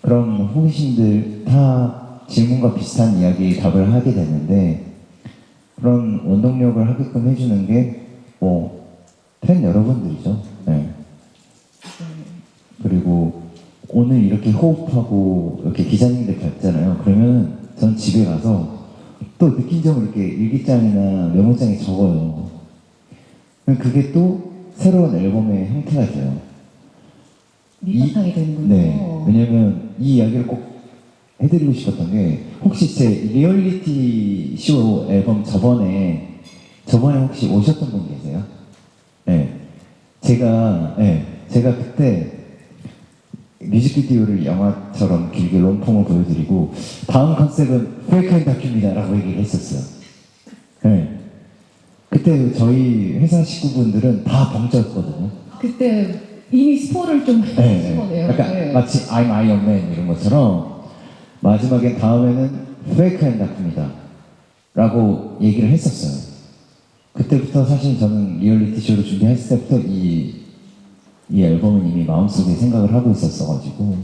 B: 그런 호기심들 다 질문과 비슷한 이야기에 답을 하게 되는데, 그런 원동력을 하게끔 해주는 게 팬 여러분들이죠. 그리고 오늘 이렇게 호흡하고 이렇게 기자님들 뵙잖아요. 그러면 전 집에 가서 또 느낀 점을 이렇게 일기장이나 메모장에 적어요. 그게 또 새로운 앨범의 형태가 돼요.
A: 밑바탕이 되는군요.
B: 네, 왜냐면 이 이야기를 꼭 해드리고 싶었던 게, 혹시 제 리얼리티 쇼 앨범 저번에 혹시 오셨던 분 계세요? 네, 제가 그때 뮤직비디오를 영화처럼 길게 롱폼을 보여드리고 다음 컨셉은 페이크 앤 다큐입니다라고 얘기를 했었어요. 네, 그때 저희 회사 식구분들은 다 벙쪘거든요.
A: 그때 이미 스포를 좀 하신 거네요.
B: 약간 마치 I'm Iron Man 이런 것처럼 마지막에 다음에는 페이크 앤 다큐입니다 라고 얘기를 했었어요. 그때부터 사실 저는 리얼리티 쇼를 준비했을 때부터 이 앨범은 이미 마음속에 생각을 하고 있었어가지고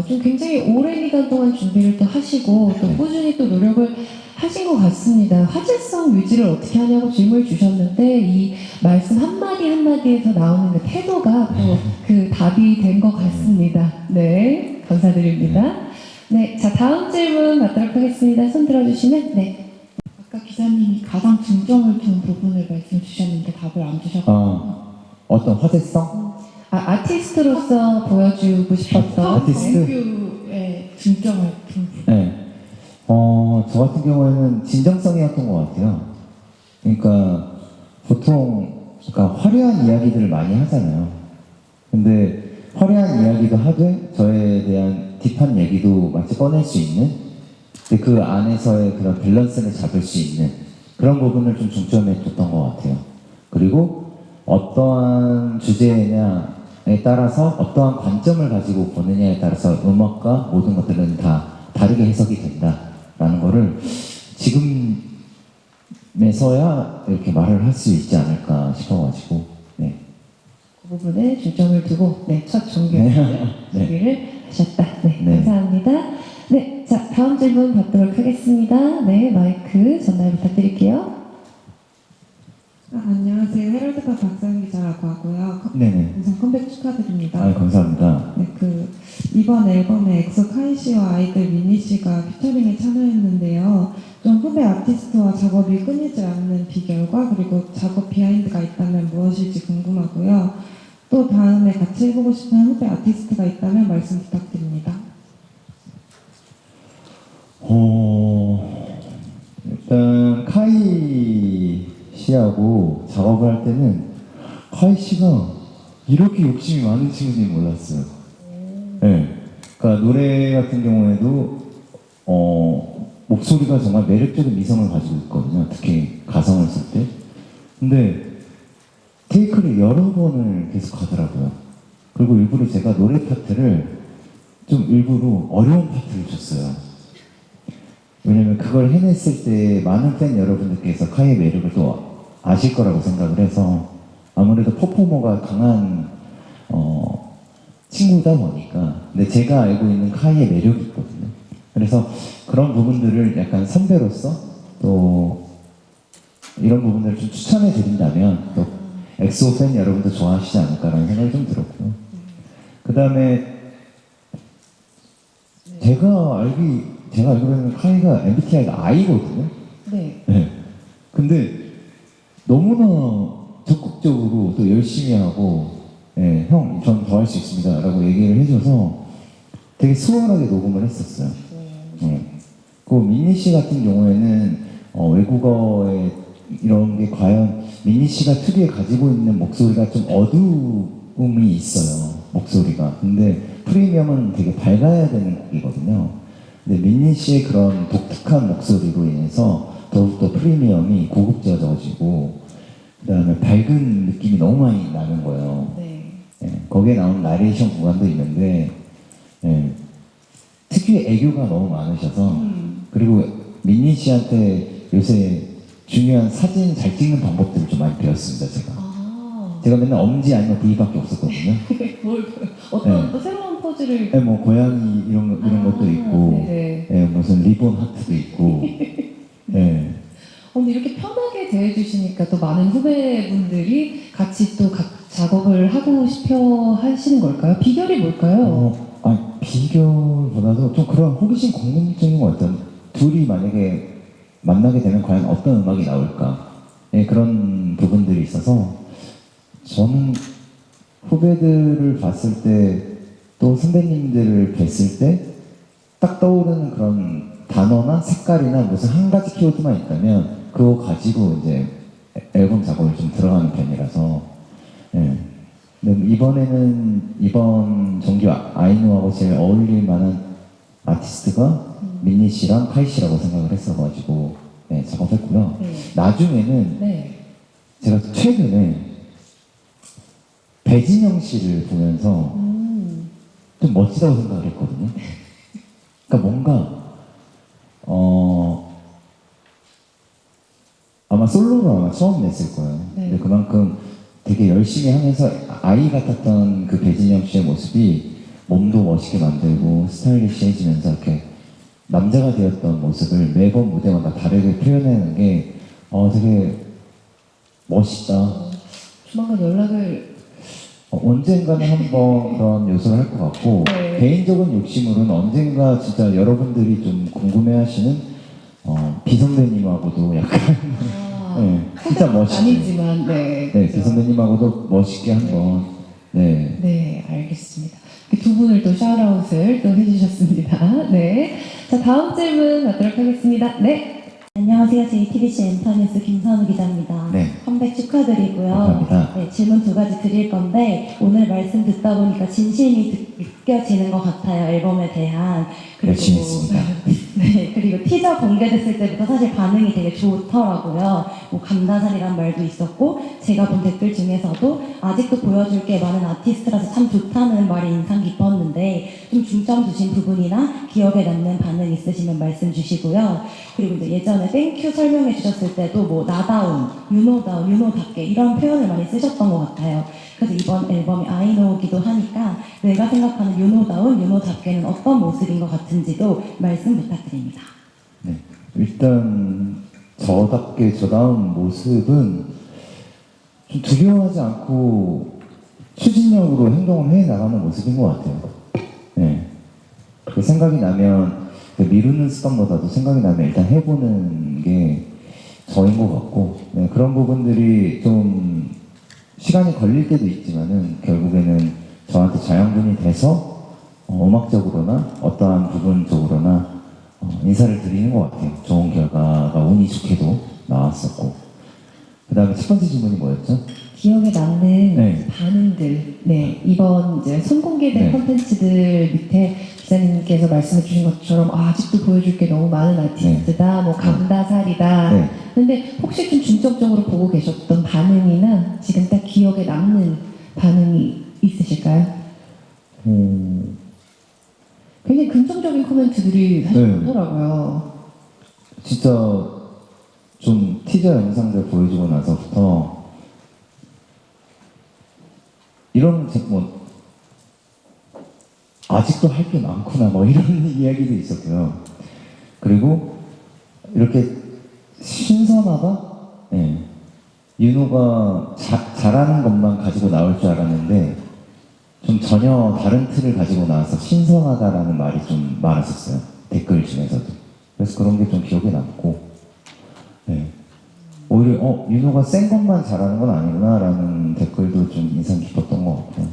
A: 좀 굉장히 오랜 기간 동안 준비를 또 하시고 또 꾸준히 또 노력을 하신 것 같습니다. 화제성 유지를 어떻게 하냐고 질문을 주셨는데 이 말씀 한마디 한마디에서 나오는 그 태도가 또 그 답이 된 것 같습니다. 네, 감사드립니다. 네, 자 다음 질문 받도록 하겠습니다. 손 들어주시면
D: 아까 기자님이 가장 중점을 둔 부분을 말씀 주셨는데 답을 안 주셨거든요.
B: 어떤 화제성?
A: 아티스트로서 보여주고 싶었던
B: 아티스트?
D: 땡큐에 중점을 둔 부분.
B: 저 같은 경우에는 진정성이었던 것 같아요. 그러니까 보통 화려한 이야기들을 많이 하잖아요. 근데 화려한 이야기도 하되 저에 대한 딥한 얘기도 마치 꺼낼 수 있는, 근데 그 안에서의 그런 밸런스를 잡을 수 있는 그런 부분을 좀 중점에 뒀던 것 같아요. 그리고 어떠한 주제냐에 따라서 어떠한 관점을 가지고 보느냐에 따라서 음악과 모든 것들은 다 다르게 해석이 된다라는 거를 지금에서야 이렇게 말을 할 수 있지 않을까 싶어가지고 네.
A: 그 부분에 중점을 두고 첫 종교
B: 네.
A: 준비를 하셨다. 네,
B: 네.
A: 감사합니다. 네, 자 다음 질문 받도록 하겠습니다. 네, 마이크 전달 부탁드릴게요.
F: 안녕하세요. 헤럴드파 박상 기자라고 하고요.
B: 네네.
F: 우선 컴백 축하드립니다.
B: 아 감사합니다.
F: 네, 이번 앨범에 엑소 카이 씨와 아이들 미니 씨가 피처링에 참여했는데요. 좀 후배 아티스트와 작업이 끊이지 않는 비결과 그리고 작업 비하인드가 있다면 무엇일지 궁금하고요. 또 다음에 같이 해보고 싶은 후배 아티스트가 있다면 말씀 부탁드립니다.
B: 일단 카이 씨하고 작업을 할 때는 카이 씨가 이렇게 욕심이 많은 친구인지 몰랐어요. 네. 그러니까 노래 같은 경우에도 목소리가 정말 매력적인 미성을 가지고 있거든요. 특히 가성을 쓸 때. 근데 테이크를 여러 번을 계속 하더라고요. 그리고 일부러 제가 노래 파트를 좀 일부러 어려운 파트를 줬어요. 왜냐면 그걸 해냈을 때 많은 팬 여러분들께서 카이의 매력을 또 아실 거라고 생각을 해서 아무래도 퍼포머가 강한 친구다 보니까, 근데 제가 알고 있는 카이의 매력이 있거든요. 그래서 그런 부분들을 약간 선배로서 또 이런 부분들을 좀 추천해 드린다면 또 엑소 팬 여러분도 좋아하시지 않을까라는 생각이 좀 들었고요. 그 다음에 제가 알기로는 카이가 MBTI가 I거든요.
A: 네.
B: 네. 근데 너무나 적극적으로 또 열심히 하고, 형, 전 더 할 수 있습니다. 라고 얘기를 해줘서 되게 수월하게 녹음을 했었어요. 그 민니 씨 같은 경우에는 외국어에 이런 게 과연 민니 씨가 특유에 가지고 있는 목소리가 좀 어두움이 있어요. 목소리가. 근데 프리미엄은 되게 밝아야 되는 곡이거든요. 근데 민니 씨의 그런 독특한 목소리로 인해서 더욱더 프리미엄이 고급져져가지고 그다음에 밝은 느낌이 너무 많이 나는 거예요.
A: 네.
B: 거기에 나오는 나레이션 구간도 있는데 특유의 애교가 너무 많으셔서 그리고 민니 씨한테 요새 중요한 사진 잘 찍는 방법들을 좀 많이 배웠습니다. 제가 맨날 엄지 아니면 V밖에 없었거든요.
A: 어떤 또 새로운 포즈를
B: 뭐 고양이 이런 것도 있고,
A: 네네.
B: 무슨 리본 하트도 있고,
A: 근데 이렇게 편하게 대해주시니까 또 많은 후배분들이 같이 또 작업을 하고 싶어 하시는 걸까요? 비결이 뭘까요?
B: 비결보다도 좀 그런 호기심 공통적인 것 같아요. 둘이 만약에 만나게 되면 과연 어떤 음악이 나올까? 그런 부분들이 있어서 저는 후배들을 봤을 때 또 선배님들을 뵀을 때 딱 떠오르는 그런 단어나 색깔이나 무슨 한 가지 키워드만 있다면 그거 가지고 이제 앨범 작업을 좀 들어가는 편이라서 근데 이번 정규 아이누하고 제일 어울릴 만한 아티스트가 민니 씨랑 카이 씨라고 생각을 했어가지고 작업했고요.
A: 네.
B: 나중에는
A: 네.
B: 제가 최근에 배진영 씨를 보면서 좀 멋지다고 생각을 했거든요. 그러니까 뭔가 아마 솔로로 아마 처음 냈을 거예요.
A: 네.
B: 근데 그만큼 되게 열심히 하면서 아이 같았던 그 배진영 씨의 모습이 몸도 멋있게 만들고 스타일리시해지면서 이렇게 남자가 되었던 모습을 매번 무대마다 다르게 표현하는 게 되게 멋있다.
A: 조만간 연락을
B: 언젠가는 한번 그런 요소를 할 것 같고
A: 네.
B: 개인적인 욕심으로는 언젠가 진짜 여러분들이 좀 궁금해하시는 비선배님하고도 약간 진짜 멋있게
A: 아니지만 네.
B: 비선배님하고도 멋있게 한번
A: 네, 알겠습니다. 두 분을 또 샤웃아웃을 또 해주셨습니다. 네. 자, 다음 질문 받도록 하겠습니다. 네.
G: 안녕하세요. JTBC 엔터뉴스 김선우 기자입니다.
B: 네.
G: 한 컴백 축하드리고요.
B: 감사합니다.
G: 네, 질문 두 가지 드릴 건데 오늘 말씀 듣다 보니까 진심이 느껴지는 것 같아요. 앨범에 대한.
B: 열심히 했습니다.
G: 네, 그리고 티저 공개됐을 때부터 사실 반응이 되게 좋더라고요. 뭐 감다살이란 말도 있었고 제가 본 댓글 중에서도 아직도 보여줄 게 많은 아티스트라서 참 좋다는 말이 인상 깊었는데 좀 중점 두신 부분이나 기억에 남는 반응 있으시면 말씀 주시고요. 그리고 이제 예전에 땡큐 설명해 주셨을 때도 뭐 나다운, 유노다운, 유노답게 이런 표현을 많이 쓰셨던 것 같아요. 그래서 이번 앨범이 아이노기도 하니까 내가 생각하는 유노다운, 유노답게는 어떤 모습인 것 같은지도 말씀 부탁드립니다.
B: 네. 일단 저답게 저다운 모습은 좀 두려워하지 않고 추진력으로 행동을 해 나가는 모습인 것 같아요. 네. 그 생각이 나면 그 미루는 습관보다도 생각이 나면 일단 해보는 게 저인 것 같고 네, 그런 부분들이 좀 시간이 걸릴 때도 있지만은 결국에는 저한테 자양분이 돼서 음악적으로나 어떠한 부분적으로나 인사를 드리는 것 같아요. 좋은 결과가 운이 좋게도 나왔었고 그 다음에 첫 번째 질문이 뭐였죠?
A: 기억에 남는
B: 네.
A: 반응들. 네, 이번 이제 선공개된
B: 네.
A: 콘텐츠들 밑에 기자님께서 말씀해 주신 것처럼 아직도 보여줄 게 너무 많은 아티스트다, 뭐 감다살이다.
B: 네.
A: 근데 혹시 좀 중점적으로 보고 계셨던 반응이나 지금 딱 기억에 남는 반응이 있으실까요? 굉장히 긍정적인 코멘트들이 사실
B: 네.
A: 많더라고요.
B: 진짜 좀 티저 영상들 보여주고 나서부터 이런 뭐 아직도 할 게 많구나 뭐 이런 이야기도 있었고요. 그리고 이렇게 신선하다? 네. 윤호가 잘하는 것만 가지고 나올 줄 알았는데 좀 전혀 다른 틀을 가지고 나와서 신선하다라는 말이 좀 많았었어요. 댓글 중에서도. 그래서 그런 게 좀 기억에 남고 네. 오히려 윤호가 센 것만 잘하는 건 아니구나라는 댓글도 좀 인상 깊었던 것 같아요.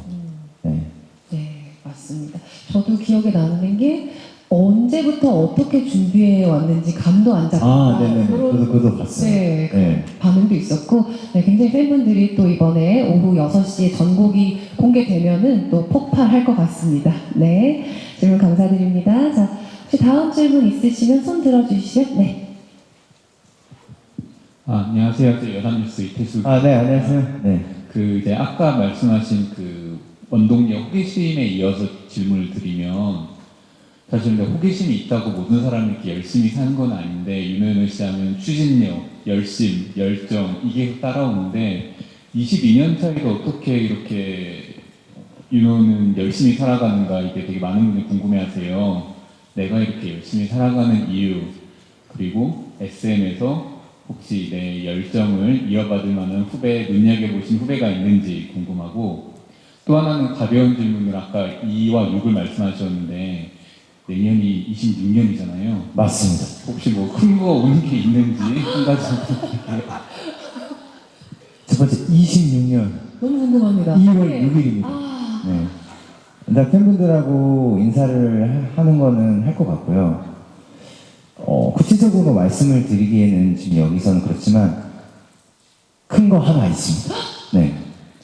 B: 네.
A: 네, 맞습니다. 저도 기억에 남는 게 언제부터 어떻게 준비해 왔는지 감도 안 잡고
B: 네네네. 그것도 봤어요.
A: 네,
B: 네.
A: 반응도 있었고 네, 굉장히 팬분들이 또 이번에 오후 6시에 전곡이 공개되면은 또 폭발할 것 같습니다. 네, 질문 감사드립니다. 자, 혹시 다음 질문 있으시면 손 들어주시죠. 네.
H: 안녕하세요. 저 연합뉴스 이태수.
B: 네, 안녕하세요. 네.
H: 그 이제 아까 말씀하신 그 원동력 호기심에 이어서 질문을 드리면 사실 근데 호기심이 있다고 모든 사람이 이렇게 열심히 사는 건 아닌데 윤호연 씨 하면 추진력, 열심, 열정 이게 따라오는데 22년 차이가 어떻게 이렇게 윤호는 열심히 살아가는가 이게 되게 많은 분들이 궁금해하세요. 내가 이렇게 열심히 살아가는 이유 그리고 SM에서 혹시 내 열정을 이어받을 만한 후배, 눈여겨보신 후배가 있는지 궁금하고 또 하나는 가벼운 질문을 아까 2와 6을 말씀하셨는데 내년이 26년이잖아요.
B: 맞습니다.
H: 혹시 뭐 큰 거 오는 게 있는지 한 가지 부탁드릴게요.
B: 첫 번째 26년
A: 너무 궁금합니다.
B: 2월
A: 네.
B: 6일입니다.
A: 아,
B: 네. 일단 팬분들하고 인사를 하는 거는 할 것 같고요. 구체적으로 말씀을 드리기에는 지금 여기서는 그렇지만 큰 거 하나 있습니다. 네.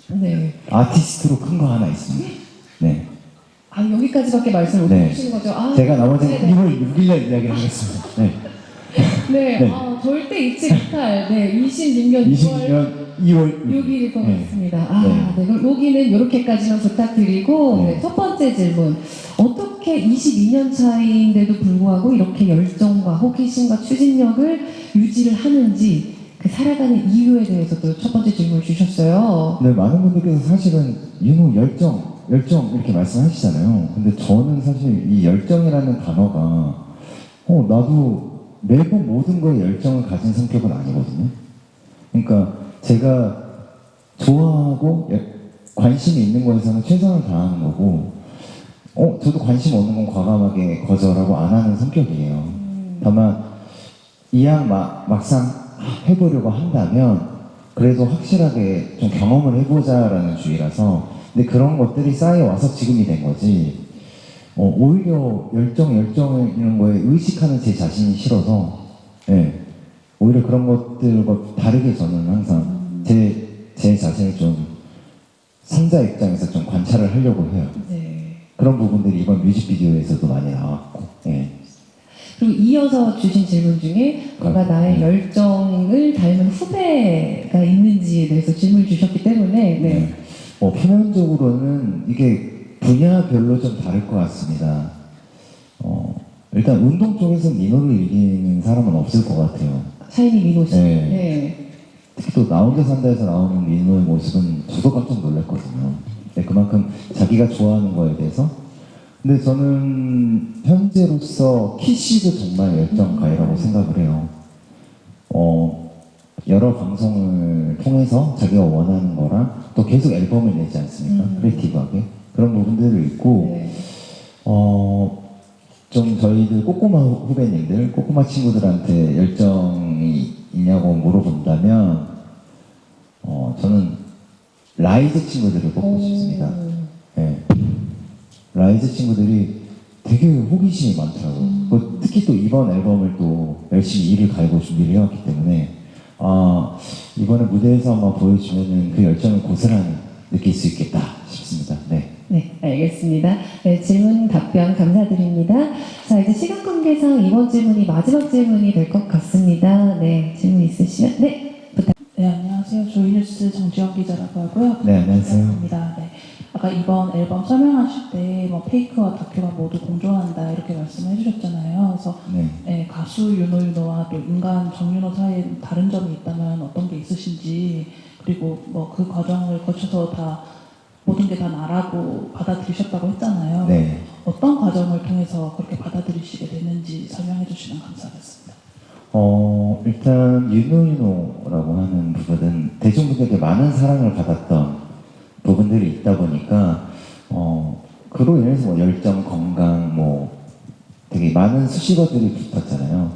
A: 네.
B: 아티스트로 큰 거 하나 있습니다. 네.
A: 아, 여기까지밖에 말씀을 못
B: 네.
A: 해주시는 거죠? 아,
B: 제가 나머지는
A: 네네.
B: 2월 6일날 이야기를 하겠습니다. 네.
A: 네,
B: 네.
A: 절대 잊지 못할, 26년 6월
B: 26년 2월
A: 6일일 것
B: 네.
A: 같습니다.
B: 네.
A: 그럼 여기는 이렇게까지만 부탁드리고,
B: 네.
A: 네, 첫 번째 질문. 어떻게 22년 차인데도 불구하고 이렇게 열정과 호기심과 추진력을 유지를 하는지, 그 살아가는 이유에 대해서도 첫 번째 질문을 주셨어요.
B: 네, 많은 분들께서 사실은 윤호 열정 이렇게 말씀하시잖아요. 근데 저는 사실 이 열정이라는 단어가 나도 매번 모든 거에 열정을 가진 성격은 아니거든요. 그러니까 제가 좋아하고 관심이 있는 거에서는 최선을 다하는 거고 저도 관심 없는 건 과감하게 거절하고 안 하는 성격이에요. 다만 이왕 막상 해보려고 한다면 그래도 확실하게 좀 경험을 해보자라는 주의라서 근데 그런 것들이 쌓여와서 지금이 된 거지 오히려 열정 이런 거에 의식하는 제 자신이 싫어서 오히려 그런 것들과 다르게 저는 항상 제 자신을 좀 상자 입장에서 좀 관찰을 하려고 해요.
A: 네.
B: 그런 부분들이 이번 뮤직비디오에서도 많이 나왔고, 예.
A: 그리고 이어서 주신 질문 중에 뭔가 나의 열정을 닮은 후배가 있는지에 대해서 질문을 주셨기 때문에 네.
B: 표면적으로는 이게 분야별로 좀 다를 것 같습니다. 일단 운동 쪽에서 민호를 이기는 사람은 없을 것 같아요.
A: 샤이니 민호 씨.
B: 네.
A: 네.
B: 특히 또 나 혼자 산다에서 나오는 민호의 모습은 저도 깜짝 놀랐거든요. 네, 그만큼 자기가 좋아하는 거에 대해서. 근데 저는 현재로서 키씨도 정말 열정가이라고 생각을 해요. 여러 방송을 통해서 자기가 원하는 거랑 또 계속 앨범을 내지 않습니까? 크리에이티브하게. 그런 부분들을 있고,
A: 네.
B: 좀 저희들 꼬꼬마 후배님들, 꼬꼬마 친구들한테 열정이 있냐고 물어본다면, 저는 라이즈 친구들을 뽑고 싶습니다. 네. 라이즈 친구들이 되게 호기심이 많더라고요. 특히 또 이번 앨범을 또 열심히 이를 갈고 준비를 해왔기 때문에, 이번에 무대에서 한번 보여주면은 그 열정을 고스란히 느낄 수 있겠다 싶습니다. 네.
A: 네, 알겠습니다. 네, 질문 답변 감사드립니다. 자, 이제 시간 관계상 이번 질문이 마지막 질문이 될 것 같습니다. 네, 질문 있으시면 네, 부탁.
D: 네, 안녕하세요. 조이뉴스 정지영 기자라고 하고요.
B: 네, 안녕하세요.
D: 반갑습니다. 네. 아까 이번 앨범 설명하실 때 뭐 페이크와 다큐가 모두 공존한다 이렇게 말씀해 주셨잖아요. 그래서
B: 네.
D: 네, 가수 윤호윤호와 또 인간 정윤호 사이에 다른 점이 있다면 어떤 게 있으신지, 그리고 뭐 그 과정을 거쳐서 다 모든 게 다 나라고 받아들이셨다고 했잖아요.
B: 네.
D: 어떤 과정을 통해서 그렇게 받아들이시게 됐는지 설명해 주시면 감사하겠습니다.
B: 일단 윤호윤호라고 하는 부분은 대중분들에게 많은 사랑을 받았던 부분들이 있다 보니까 그로 인해서 뭐 열정, 건강, 뭐 되게 많은 수식어들이 붙었잖아요.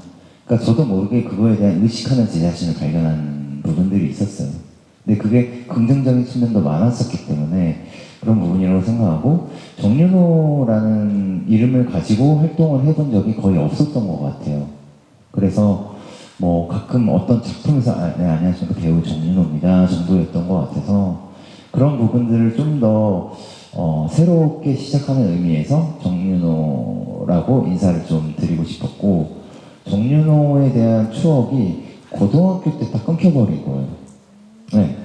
B: 그러니까 저도 모르게 그거에 대한 의식하는 제 자신을 발견한 부분들이 있었어요. 근데 그게 긍정적인 측면도 많았었기 때문에 그런 부분이라고 생각하고, 정윤호라는 이름을 가지고 활동을 해본 적이 거의 없었던 것 같아요. 그래서 뭐 가끔 어떤 작품에서 네, 안녕하십니까, 배우 정윤호입니다 정도였던 것 같아서 그런 부분들을 좀 더 새롭게 시작하는 의미에서 정윤호라고 인사를 좀 드리고 싶었고, 정윤호에 대한 추억이 고등학교 때 딱 끊겨버린 거예요. 네.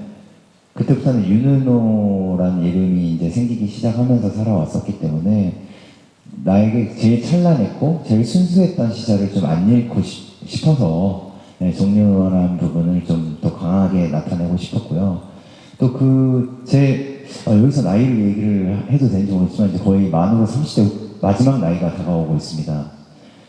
B: 그때부터는 윤은호라는 이름이 이제 생기기 시작하면서 살아왔었기 때문에 나에게 제일 찬란했고 제일 순수했던 시절을 좀 안 잃고 싶어서 네, 정윤호라는 부분을 좀 더 강하게 나타내고 싶었고요. 또 여기서 나이를 얘기를 해도 되는지 모르겠지만 이제 거의 만으로 30대 마지막 나이가 다가오고 있습니다.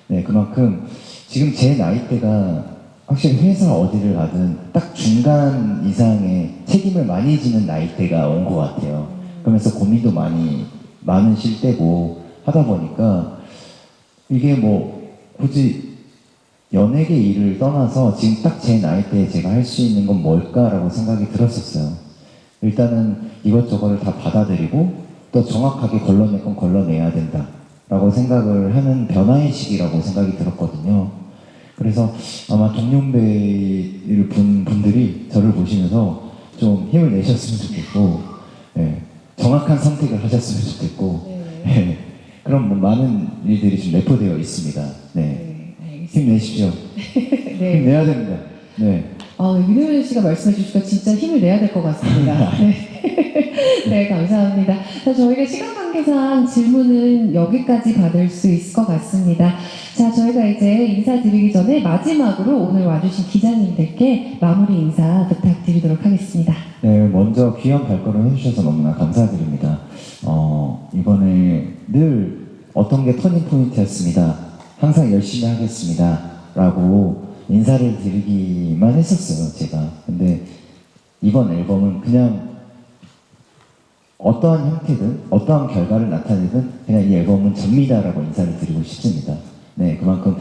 B: 네, 그만큼 지금 제 나이대가 확실히 회사 어디를 가든 딱 중간 이상의 책임을 많이 지는 나이대가 온 것 같아요. 그러면서 고민도 많으실 때고 하다 보니까 이게 뭐 굳이 연예계 일을 떠나서 지금 딱 제 나이대에 제가 할 수 있는 건 뭘까라고 생각이 들었었어요. 일단은 이것저것을 다 받아들이고 또 정확하게 걸러낼 건 걸러내야 된다라고 생각을 하는 변화의 시기라고 생각이 들었거든요. 그래서 아마 동년배를 본 분들이 저를 보시면서 좀 힘을 내셨으면 좋겠고, 네, 정확한 선택을 하셨으면 좋겠고, 네, 그런 뭐 많은 일들이 좀 내포되어 있습니다. 네, 힘내십시오.
A: 네.
B: 힘내야 됩니다. 네.
A: 윤호윤 씨가 말씀해 주시니까 진짜 힘을 내야 될 것 같습니다. 네. 네, 감사합니다. 자, 저희가 시간 관계상 질문은 여기까지 받을 수 있을 것 같습니다. 자, 저희가 이제 인사드리기 전에 마지막으로 오늘 와주신 기자님들께 마무리 인사 부탁드리도록 하겠습니다.
B: 네, 먼저 귀한 발걸음 해주셔서 너무나 감사드립니다. 이번에 늘 어떤 게 터닝 포인트였습니다. 항상 열심히 하겠습니다. 라고 인사를 드리기만 했었어요, 제가. 근데 이번 앨범은 그냥 어떠한 형태든 어떠한 결과를 나타내든 그냥 이 앨범은 접니다라고 인사를 드리고 싶습니다. 네, 그만큼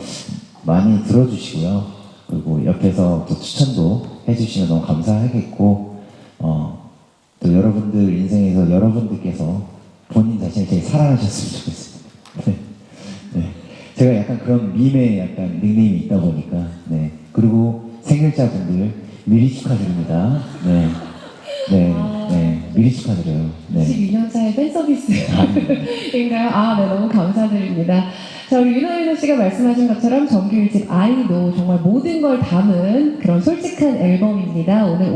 B: 많이 들어주시고요. 그리고 옆에서 또 추천도 해주시면 너무 감사하겠고, 또 여러분들 인생에서 여러분들께서 본인 자신을 되게 사랑하셨으면 좋겠습니다. 네. 네. 제가 약간 그런 밈의 약간 닉네임이 있다 보니까, 네. 그리고 생일자분들, 미리 축하드립니다. 네. 미리 축하드려요. 네.
A: 22년차의 팬 서비스인가요? 네, 너무 감사드립니다. 자, 우리 윤호윤호 씨가 말씀하신 것처럼 정규 1집 아이도 정말 모든 걸 담은 그런 솔직한 앨범입니다. 오늘